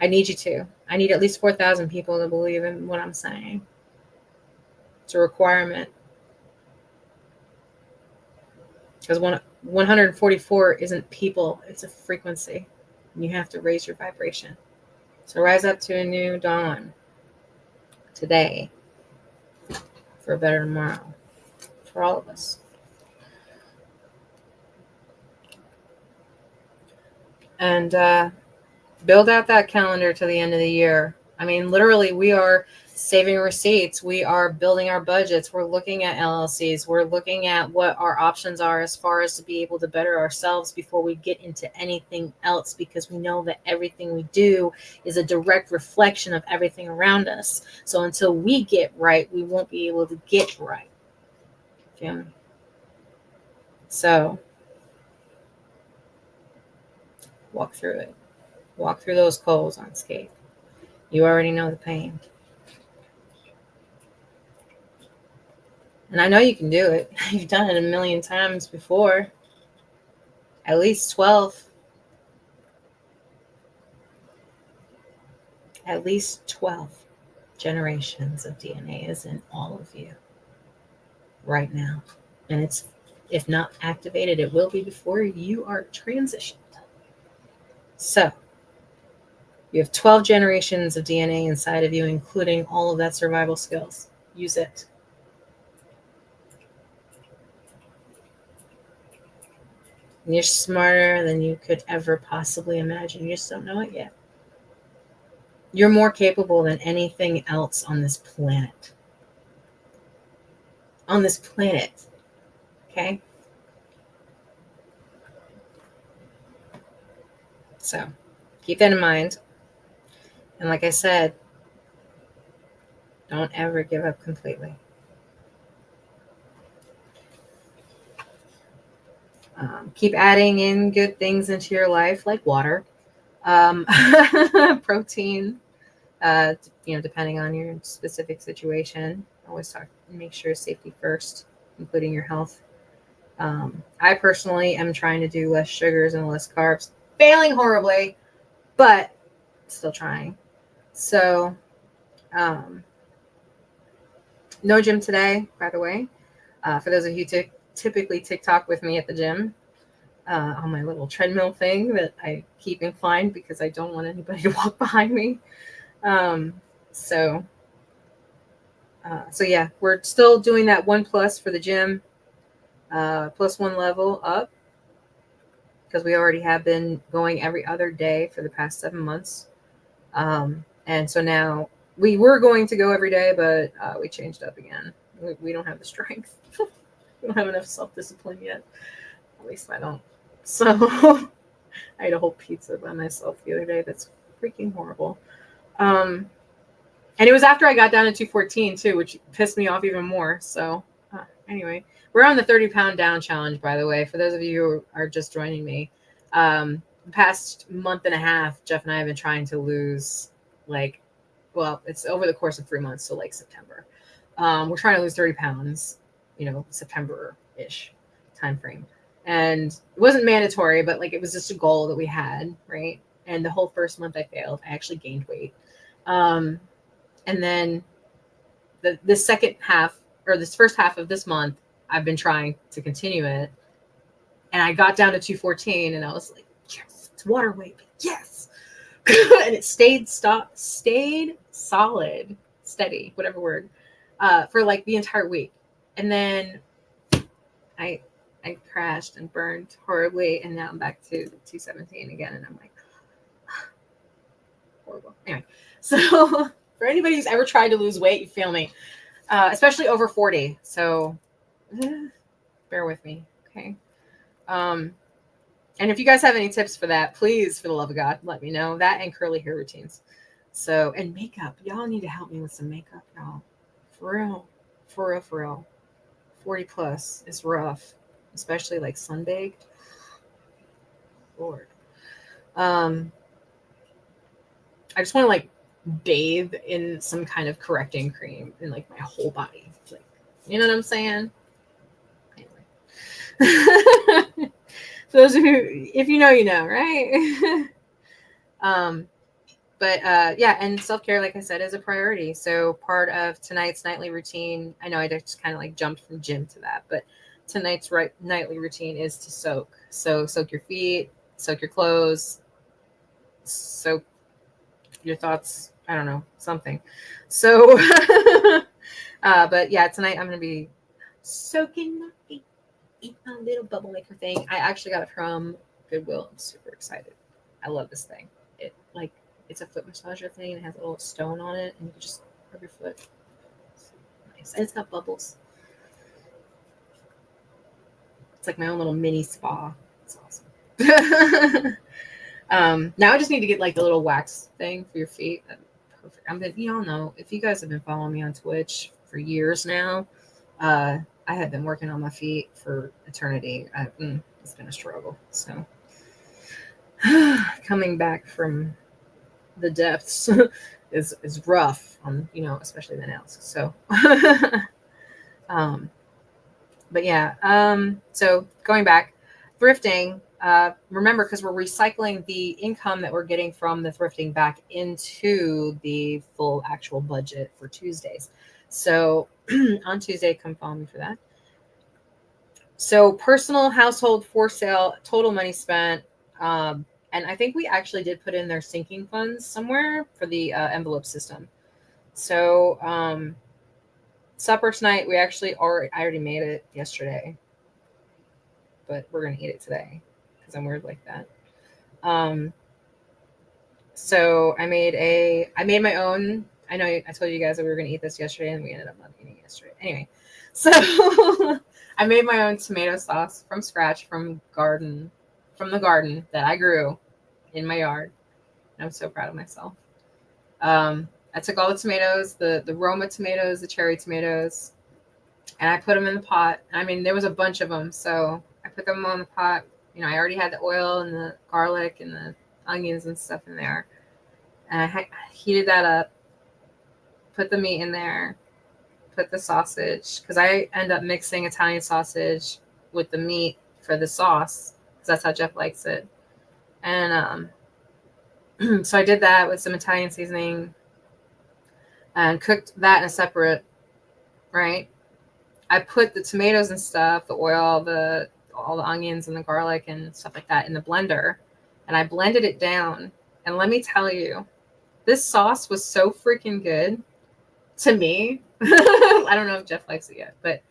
I need you to. I need at least 4,000 people to believe in what I'm saying. It's a requirement. Because 144 isn't people, it's a frequency. And you have to raise your vibration. So rise up to a new dawn today for a better tomorrow for all of us. And build out that calendar to the end of the year. I mean, literally, we are saving receipts. We are building our budgets. We're looking at LLCs. We're looking at what our options are as far as to be able to better ourselves before we get into anything else, because we know that everything we do is a direct reflection of everything around us. So until we get right, we won't be able to get right. Yeah. So walk through it. Walk through those coals unscathed. You already know the pain. And I know you can do it. You've done it a million times before. At least 12. At least 12 generations of DNA is in all of you right now. And it's, if not activated, it will be before you are transitioned. So you have 12 generations of DNA inside of you, including all of that survival skills. Use it. And you're smarter than you could ever possibly imagine. You just don't know it yet. You're more capable than anything else on this planet. On this planet. Okay? So keep that in mind. And like I said, don't ever give up completely. Keep adding in good things into your life, like water, protein, depending on your specific situation. Always make sure safety first, including your health. I personally am trying to do less sugars and less carbs, failing horribly, but still trying. So, no gym today, by the way. For those of you who typically TikTok with me at the gym, on my little treadmill thing that I keep inclined because I don't want anybody to walk behind me. So yeah, we're still doing that 1+ for the gym, +1 level up, because we already have been going every other day for the past 7 months. And so now we were going to go every day, but we changed up again. We don't have the strength. We don't have enough self-discipline yet. At least I don't. So I ate a whole pizza by myself the other day. That's freaking horrible. And it was after I got down to 214 too, which pissed me off even more. So anyway, we're on the 30-pound down challenge, by the way, for those of you who are just joining me. The past month and a half, Jeff and I have been trying to lose, it's over the course of 3 months, so like September. We're trying to lose 30 pounds, September-ish time frame. And it wasn't mandatory, but it was just a goal that we had, right? And the whole first month I failed. I actually gained weight. And then this second half, or this first half of this month, I've been trying to continue it. And I got down to 214 and I was like, yes, it's water weight. Yes. And it stayed solid, steady, whatever word, for the entire week. And then I crashed and burned horribly, and now I'm back to 217 again, and I'm like, horrible. Anyway, so for anybody who's ever tried to lose weight, you feel me, especially over 40. So bear with me, okay? And if you guys have any tips for that, please, for the love of God, let me know. That and curly hair routines. So, and makeup. Y'all need to help me with some makeup, y'all. For real. For real, for real. 40+ is rough, especially sunbaked. Lord. I just want to bathe in some kind of correcting cream in my whole body. You know what I'm saying? Anyway. For those of you, if you know, you know, right? Yeah, and self-care, like I said, is a priority. So part of tonight's nightly routine, I know I just kind of jumped from gym to that, but tonight's nightly routine is to soak. So soak your feet, soak your clothes, soak your thoughts, I don't know, something. So, but yeah, tonight I'm going to be soaking my feet, eat my little bubble maker thing. I actually got it from Goodwill. I'm super excited. I love this thing. it's a foot massager thing, and it has a little stone on it, and you can just rub your foot. It's nice. And it's got bubbles. It's like my own little mini spa. It's awesome. Now I just need to get like the little wax thing for your feet. Perfect. Y'all know, if you guys have been following me on Twitch for years now, I have been working on my feet for eternity. It's been a struggle. So coming back from the depths is rough on, especially the nails. So but yeah, so going back, thrifting, remember, because we're recycling the income that we're getting from the thrifting back into the full actual budget for Tuesdays. So on Tuesday, come follow me for that. So personal household for sale, total money spent. And I think we actually did put in their sinking funds somewhere for the envelope system. So supper tonight, I already made it yesterday, but we're going to eat it today because I'm weird like that. So I made my own. I know I told you guys that we were going to eat this yesterday, and we ended up not eating it yesterday. Anyway, so I made my own tomato sauce from scratch from the garden that I grew in my yard. And I'm so proud of myself. I took all the tomatoes, the Roma tomatoes, the cherry tomatoes, and I put them in the pot. I mean, there was a bunch of them, so I put them on the pot. I already had the oil and the garlic and the onions and stuff in there. And I heated that up, put the meat in there, put the sausage, because I end up mixing Italian sausage with the meat for the sauce, because that's how Jeff likes it. And so I did that with some Italian seasoning and cooked that in a separate, right? I put the tomatoes and stuff, the oil, all the onions and the garlic and stuff like that in the blender, and I blended it down. And let me tell you, this sauce was so freaking good to me. I don't know if Jeff likes it yet, but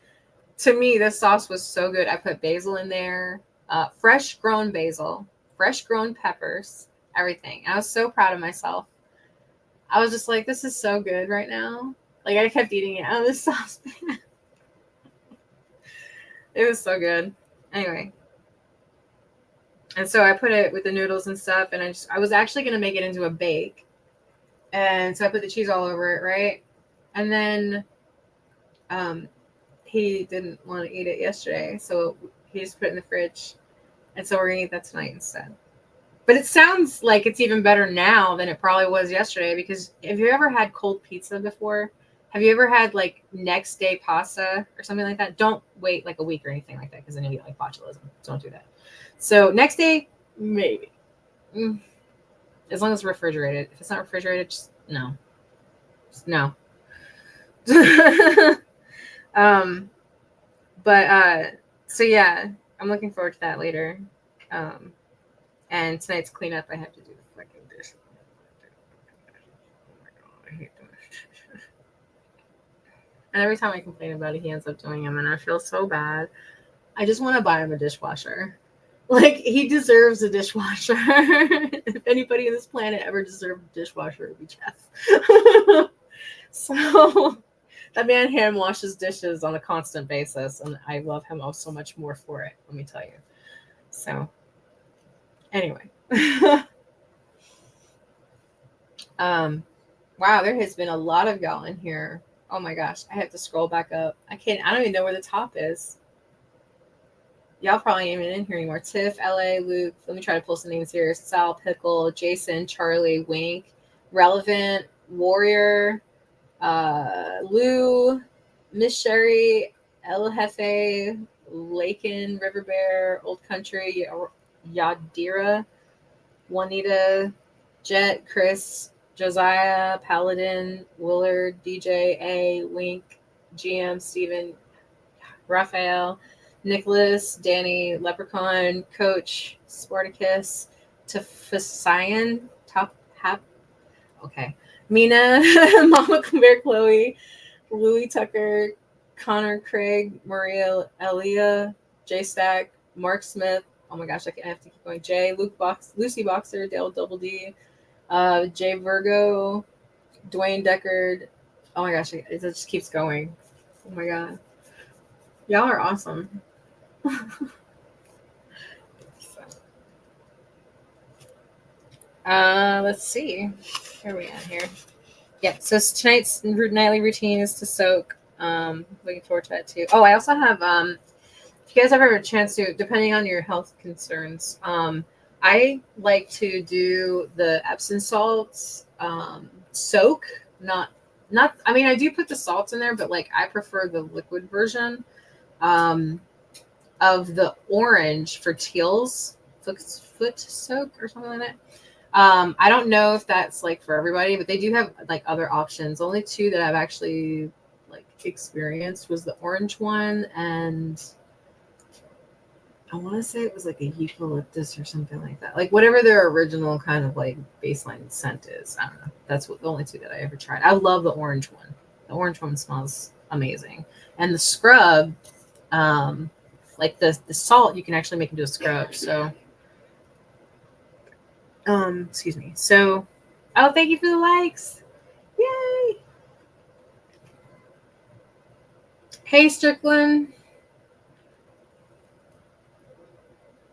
to me, this sauce was so good. I put basil in there, fresh grown basil, fresh grown peppers, everything. I was so proud of myself. I was just like, this is so good right now. Like, I kept eating it out of this saucepan. It was so good. Anyway. And so I put it with the noodles and stuff, and I was actually going to make it into a bake. And so I put the cheese all over it, right? And then he didn't want to eat it yesterday, so he just put it in the fridge. And so we're going to eat that tonight instead. But it sounds like it's even better now than it probably was yesterday, because have you ever had cold pizza before? Have you ever had like next day pasta or something like that? Don't wait like a week or anything like that, because then you'll get like botulism. Don't do that. So next day, maybe. As long as it's refrigerated. If it's not refrigerated, just no. Just no. So yeah, I'm looking forward to that later. And tonight's cleanup, I have to do the fucking dishes. Oh my god, I hate doing it. And every time I complain about it, he ends up doing them, and I feel so bad. I just want to buy him a dishwasher. Like, he deserves a dishwasher. If anybody on this planet ever deserved a dishwasher, it would be Jeff. So that man hand washes dishes on a constant basis, and I love him so much more for it, let me tell you. So anyway. Wow, there has been a lot of y'all in here. Oh my gosh, I have to scroll back up. I don't even know where the top is. Y'all probably ain't even in here anymore. Tiff, LA, Luke. Let me try to pull some names here. Sal, Pickle, Jason, Charlie, Wink, Relevant, Warrior, Lou, Miss Sherry, El Jefe, Lakin, River Bear, Old Country, Yadira, Juanita, Jet, Chris, Josiah, Paladin, Willard, DJ, A, Wink, GM, Steven, Raphael, Nicholas, Danny, Leprechaun, Coach, Spartacus, Tafasian, Top Hap, okay, Mina, Mama Bear, Chloe, Louis Tucker, Connor, Craig, Maria, Elia, J Stack, Mark Smith. Oh my gosh, I have to keep going. Jay, Lucy Boxer, Dale Double D, Jay Virgo, Dwayne Deckard. Oh my gosh, it just keeps going. Oh my god. Y'all are awesome. Let's see. Where are we at here? Yeah, so tonight's nightly routine is to soak. Looking forward to that too. Oh, I also have if you guys ever have a chance to, depending on your health concerns, I like to do the Epsom salts soak. Not. I mean, I do put the salts in there, but like I prefer the liquid version of the orange for teals foot soak or something like that. I don't know if that's like for everybody, but they do have like other options. Only two that I've actually like experienced was the orange one, and I want to say it was like a eucalyptus or something like that. Like whatever their original kind of like baseline scent is. I don't know. That's what the only two that I ever tried. I love the orange one. The orange one smells amazing, and the scrub, like the salt, you can actually make into a scrub. So. Excuse me. So, oh, thank you for the likes. Yay. Hey, Strickland.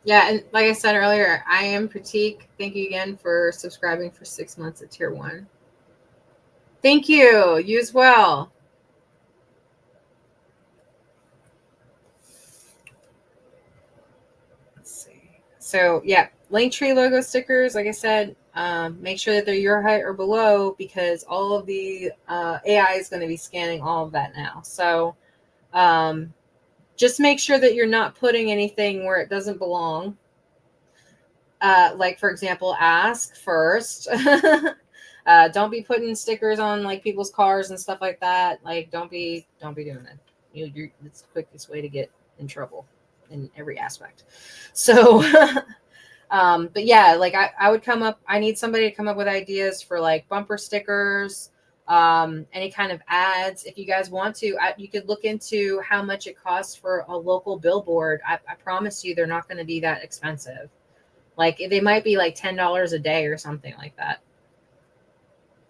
Yeah, and like I said earlier, I am Pratik. Thank you again for subscribing for 6 months at Tier 1. Thank you. You as well. Let's see. So, yeah, Linktree logo stickers, like I said, make sure that they're your height or below because all of the AI is going to be scanning all of that now. So, just make sure that you're not putting anything where it doesn't belong. Like, for example, ask first. Don't be putting stickers on like people's cars and stuff like that. Like, don't be doing it. It's the quickest way to get in trouble in every aspect. So, but yeah, like I would I need somebody to come up with ideas for like bumper stickers, any kind of ads. If you guys want to, you could look into how much it costs for a local billboard. I promise you, they're not going to be that expensive. Like they might be like $10 a day or something like that.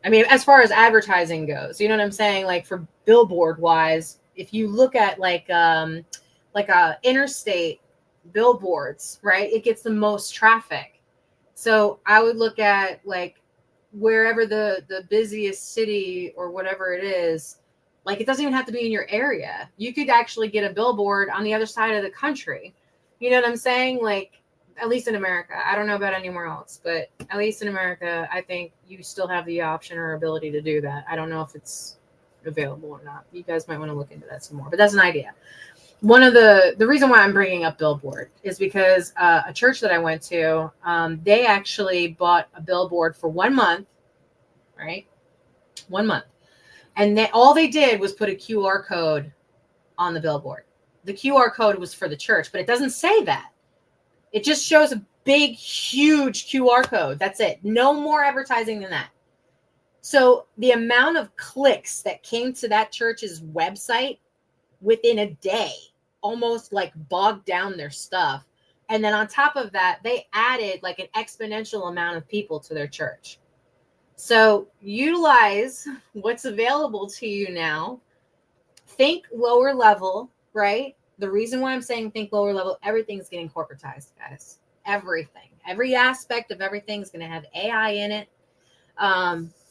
I mean, as far as advertising goes, you know what I'm saying? Like for billboard wise, if you look at like a interstate billboards, right? It gets the most traffic. So I would look at like wherever the busiest city or whatever it is, like it doesn't even have to be in your area. You could actually get a billboard on the other side of the country. You know what I'm saying? Like at least in America. I don't know about anywhere else, but at least in America, I think you still have the option or ability to do that. I don't know if it's available or not. You guys might want to look into that some more, but that's an idea. One of the reason why I'm bringing up billboard is because a church that I went to, they actually bought a billboard for 1 month, right? 1 month. And all they did was put a QR code on the billboard. The QR code was for the church, but it doesn't say that. It just shows a big, huge QR code. That's it. No more advertising than that. So the amount of clicks that came to that church's website within a day almost like bogged down their stuff. And then on top of that, they added like an exponential amount of people to their church. So utilize what's available to you now. Think lower level, right? The reason why I'm saying think lower level, everything's getting corporatized, guys. Everything. Every aspect of everything's going to have AI in it.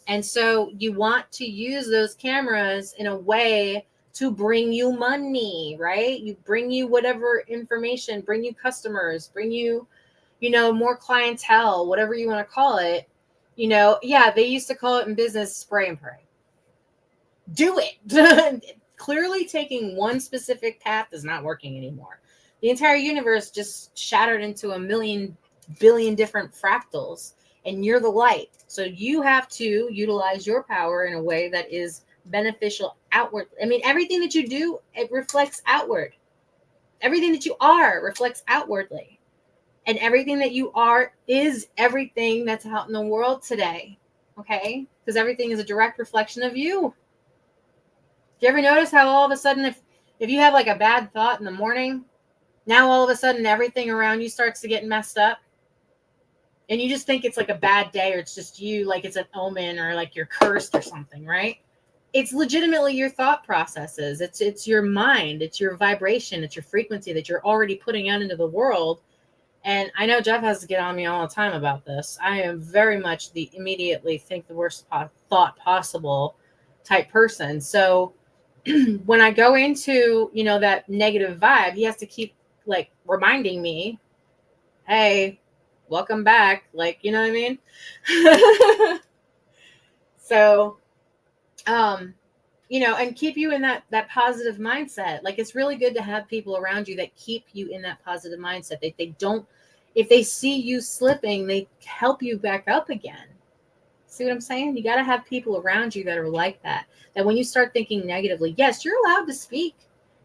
And so you want to use those cameras in a way to bring you money, right? You bring you whatever information, bring you customers, bring you, more clientele, whatever you want to call it. Yeah, they used to call it in business spray and pray. Do it. Clearly taking one specific path is not working anymore. The entire universe just shattered into a million billion different fractals, and you're the light. So you have to utilize your power in a way that is beneficial outward. I mean, everything that you do, it reflects outward. Everything that you are reflects outwardly. And everything that you are is everything that's out in the world today. Okay? Because everything is a direct reflection of you. Do you ever notice how all of a sudden, if you have like a bad thought in the morning, now all of a sudden everything around you starts to get messed up? And you just think it's like a bad day, or it's just you, like it's an omen, or like you're cursed or something, right? It's legitimately your thought processes. It's your mind, it's your vibration, it's your frequency that you're already putting out into the world. And I know Jeff has to get on me all the time about this. I am very much the immediately think the worst thought possible type person. So when I go into, that negative vibe, he has to keep like reminding me, hey, welcome back. Like, you know what I mean? So, and keep you in that positive mindset. Like, it's really good to have people around you that keep you in that positive mindset. If they see you slipping, they help you back up again. See what I'm saying? You got to have people around you that are like that. That when you start thinking negatively, yes, you're allowed to speak.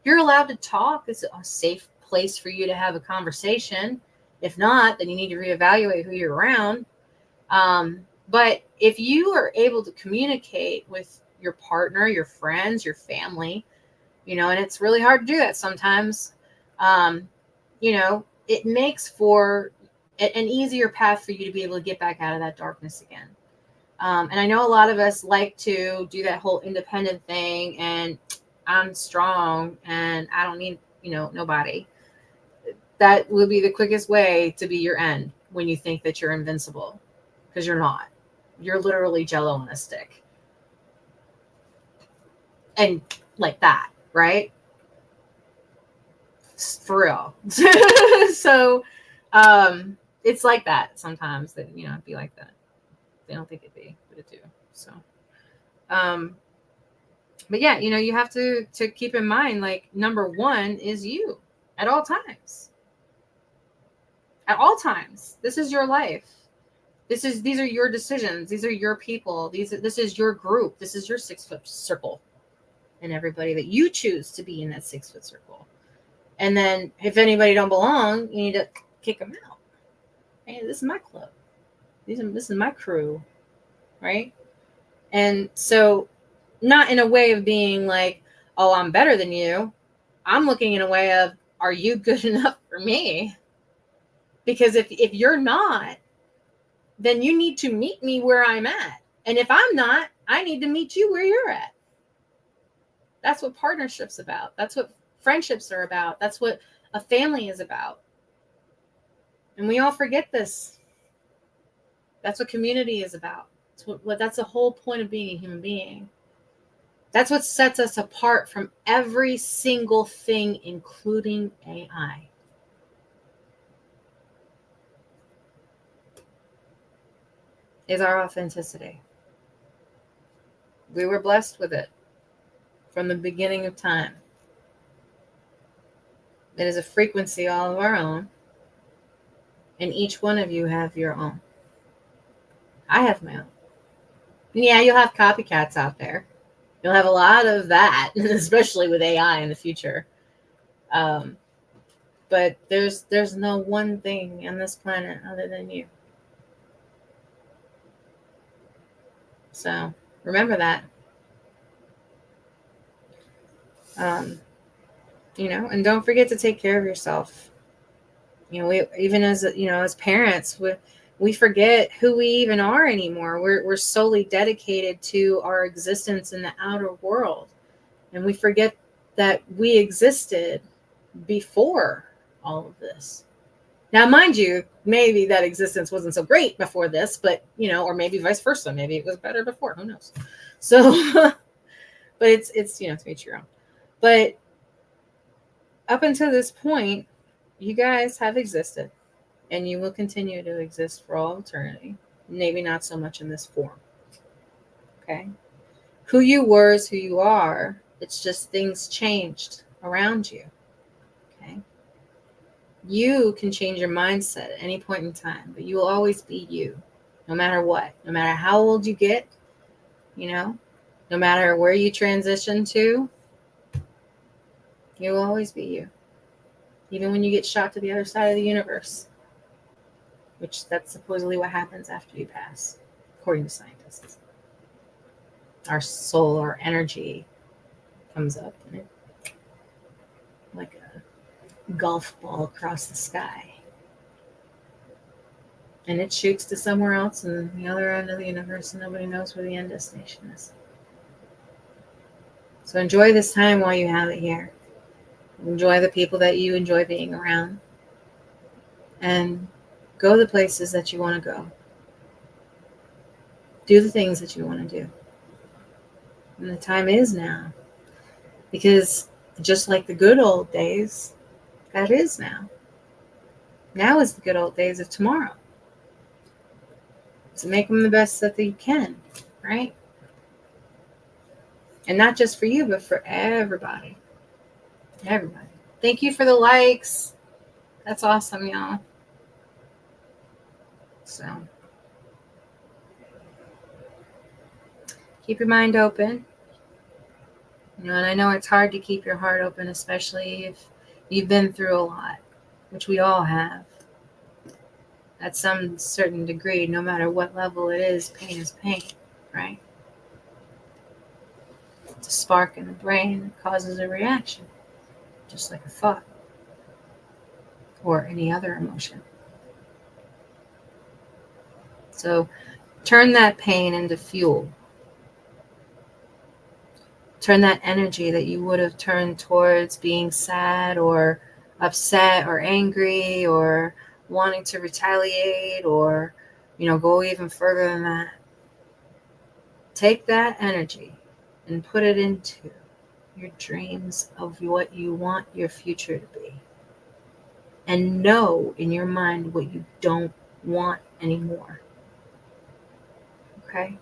You're allowed to talk. It's a safe place for you to have a conversation. If not, then you need to reevaluate who you're around. But if you are able to communicate with your partner, your friends, your family, and it's really hard to do that sometimes, it makes for an easier path for you to be able to get back out of that darkness again. And I know a lot of us like to do that whole independent thing, and I'm strong and I don't need, nobody. That will be the quickest way to be your end when you think that you're invincible, because you're not. You're literally Jello on a stick. And like that, right? For real. So it's like that sometimes, that it'd be like that. They don't think it'd be, but it do. So but yeah, you have to keep in mind, like, number one is you at all times. At all times. This is your life. These are your decisions. These are your people. This is your group. This is your 6-foot circle. And everybody that you choose to be in that 6-foot circle. And then if anybody don't belong, you need to kick them out. Hey, this is my club. This is my crew. Right? And so, not in a way of being like, oh, I'm better than you. I'm looking in a way of, are you good enough for me? Because if you're not, then you need to meet me where I'm at. And if I'm not, I need to meet you where you're at. That's what partnership's about. That's what friendships are about. That's what a family is about. And we all forget this. That's what community is about. That's the whole point of being a human being. That's what sets us apart from every single thing, including AI. Is our authenticity. We were blessed with it from the beginning of time. It is a frequency all of our own, and each one of you have your own. I have my own. Yeah, you'll have copycats out there. You'll have a lot of that, especially with AI in the future. But there's no one thing on this planet other than you. So remember that. And don't forget to take care of yourself. We even as parents, we forget who we even are anymore. We're solely dedicated to our existence in the outer world, and we forget that we existed before all of this. Now, mind you, maybe that existence wasn't so great before this, but or maybe vice versa. Maybe it was better before. Who knows? So, but it's to each your own. But up until this point, you guys have existed, and you will continue to exist for all eternity. Maybe not so much in this form. Okay? Who you were is who you are. It's just things changed around you. Okay? You can change your mindset at any point in time, but you will always be you, no matter what. No matter how old you get, no matter where you transition to, you will always be you. Even when you get shot to the other side of the universe, which that's supposedly what happens after you pass, according to scientists. Our soul, our energy comes up and it, like a golf ball across the sky. And it shoots to somewhere else in the other end of the universe, and nobody knows where the end destination is. So enjoy this time while you have it here. Enjoy the people that you enjoy being around. And go the places that you want to go. Do the things that you want to do. And the time is now. Because just like the good old days, that is now. Now is the good old days of tomorrow. So make them the best that you can, right? And not just for you, but for everybody. Everybody. Thank you for the likes. That's awesome, y'all. So keep your mind open. And I know it's hard to keep your heart open, especially if you've been through a lot, which we all have. At some certain degree, no matter what level it is pain, right? It's a spark in the brain that causes a reaction, just like a thought or any other emotion. So turn that pain into fuel. Turn that energy that you would have turned towards being sad or upset or angry or wanting to retaliate or, go even further than that. Take that energy and put it into your dreams of what you want your future to be. And know in your mind what you don't want anymore. Okay?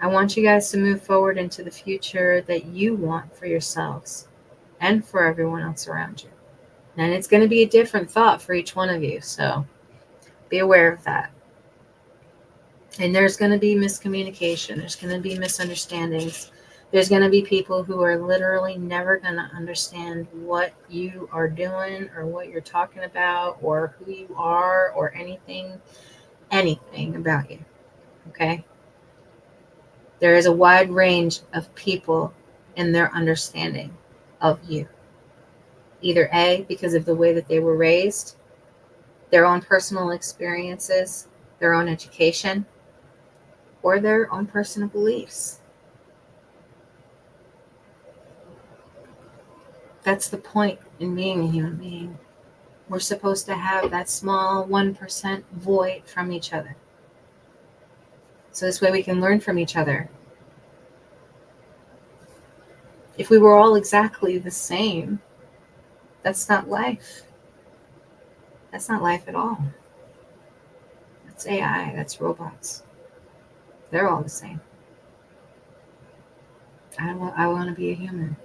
I want you guys to move forward into the future that you want for yourselves and for everyone else around you. And it's going to be a different thought for each one of you. So be aware of that. And there's going to be miscommunication. There's going to be misunderstandings. There's going to be people who are literally never going to understand what you are doing or what you're talking about or who you are or anything about you. Okay? There is a wide range of people in their understanding of you. Either A, because of the way that they were raised, their own personal experiences, their own education, or their own personal beliefs. That's the point in being a human being. We're supposed to have that small 1% void from each other. So this way we can learn from each other. If we were all exactly the same, that's not life. That's not life at all. That's AI, that's robots. They're all the same. I want to be a human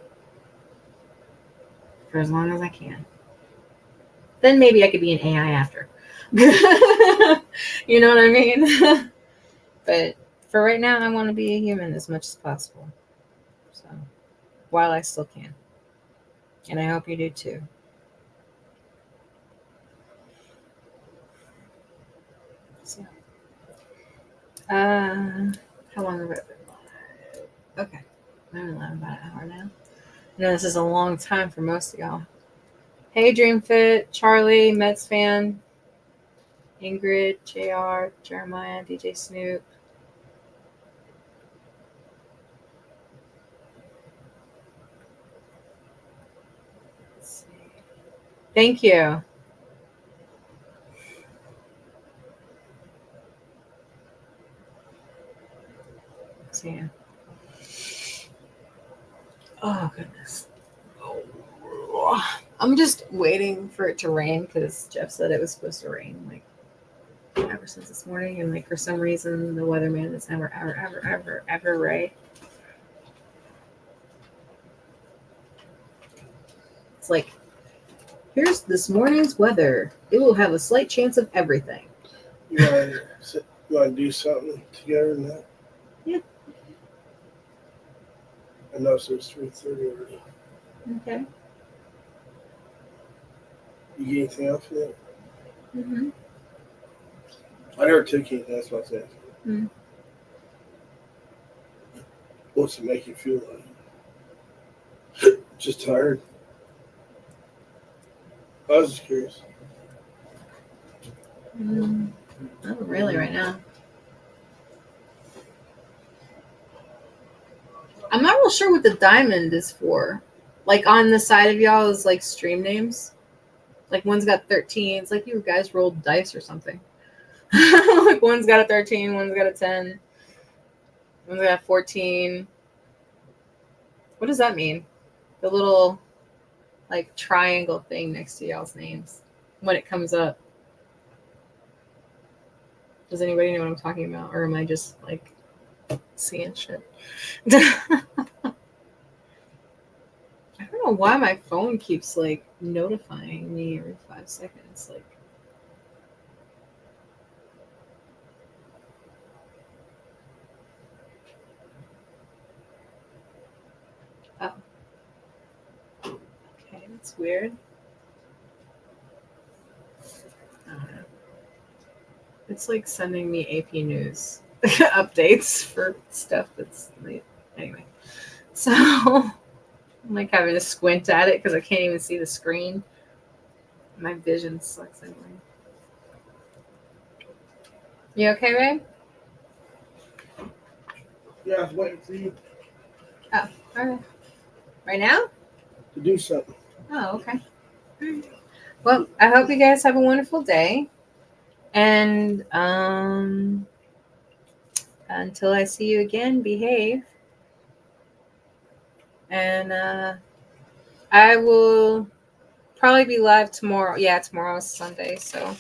for as long as I can. Then maybe I could be an AI after. You know what I mean? But for right now, I want to be a human as much as possible. So, while I still can. And I hope you do too. So, how long have I been? Okay. I'm about an hour now. I know this is a long time for most of y'all. Hey, DreamFit, Charlie, Mets fan, Ingrid, JR, Jeremiah, DJ Snoop. Let's see. Thank you. See. Oh, goodness. I'm just waiting for it to rain because Jeff said it was supposed to rain ever since this morning, and for some reason the weatherman is never ever right. It's like, here's this morning's weather. It will have a slight chance of everything. You want to do something together now? Yeah. I know it's 3:30 already. Okay. You get anything else for that? Mm-hmm. I never took anything, that's what I said. Mm. What's it make you feel like? Just tired? I was just curious. Not really right now. I'm not real sure what the diamond is for. Like on the side of y'all is like stream names. Like one's got 13. It's like you guys rolled dice or something. Like one's got a 13, one's got a 10, one's got a 14. What does that mean? The little like triangle thing next to y'all's names when it comes up. Does anybody know what I'm talking about? Or am I just like seeing shit? I don't know why my phone keeps like notifying me every 5 seconds. Like, oh, okay, that's weird. I don't know. It's like sending me AP News updates for stuff that's like, anyway. So I'm like having to squint at it because I can't even see the screen. My vision sucks anyway. You okay, babe? Yeah, I was waiting for you Oh, all right. Right now? to do something. Oh, okay. Well, I hope you guys have a wonderful day. And until I see you again, behave. And I will probably be live tomorrow. Yeah, tomorrow is Sunday. So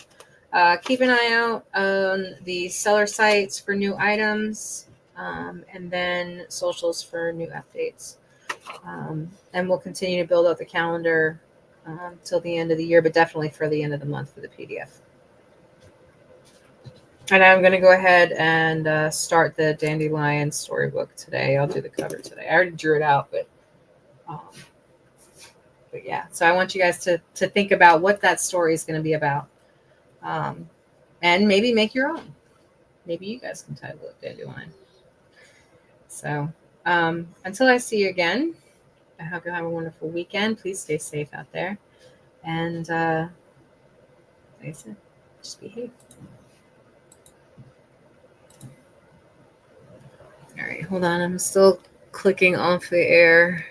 keep an eye out on the seller sites for new items, and then socials for new updates. And we'll continue to build out the calendar till the end of the year, but definitely for the end of the month for the PDF. And I'm going to go ahead and start the Dandelion storybook today. I'll do the cover today. I already drew it out, but yeah. So I want you guys to think about what that story is going to be about, and maybe make your own. Maybe you guys can title it Dandelion. So until I see you again, I hope you have a wonderful weekend. Please stay safe out there, and like I said, just behave. All right, hold on. I'm still clicking off the air.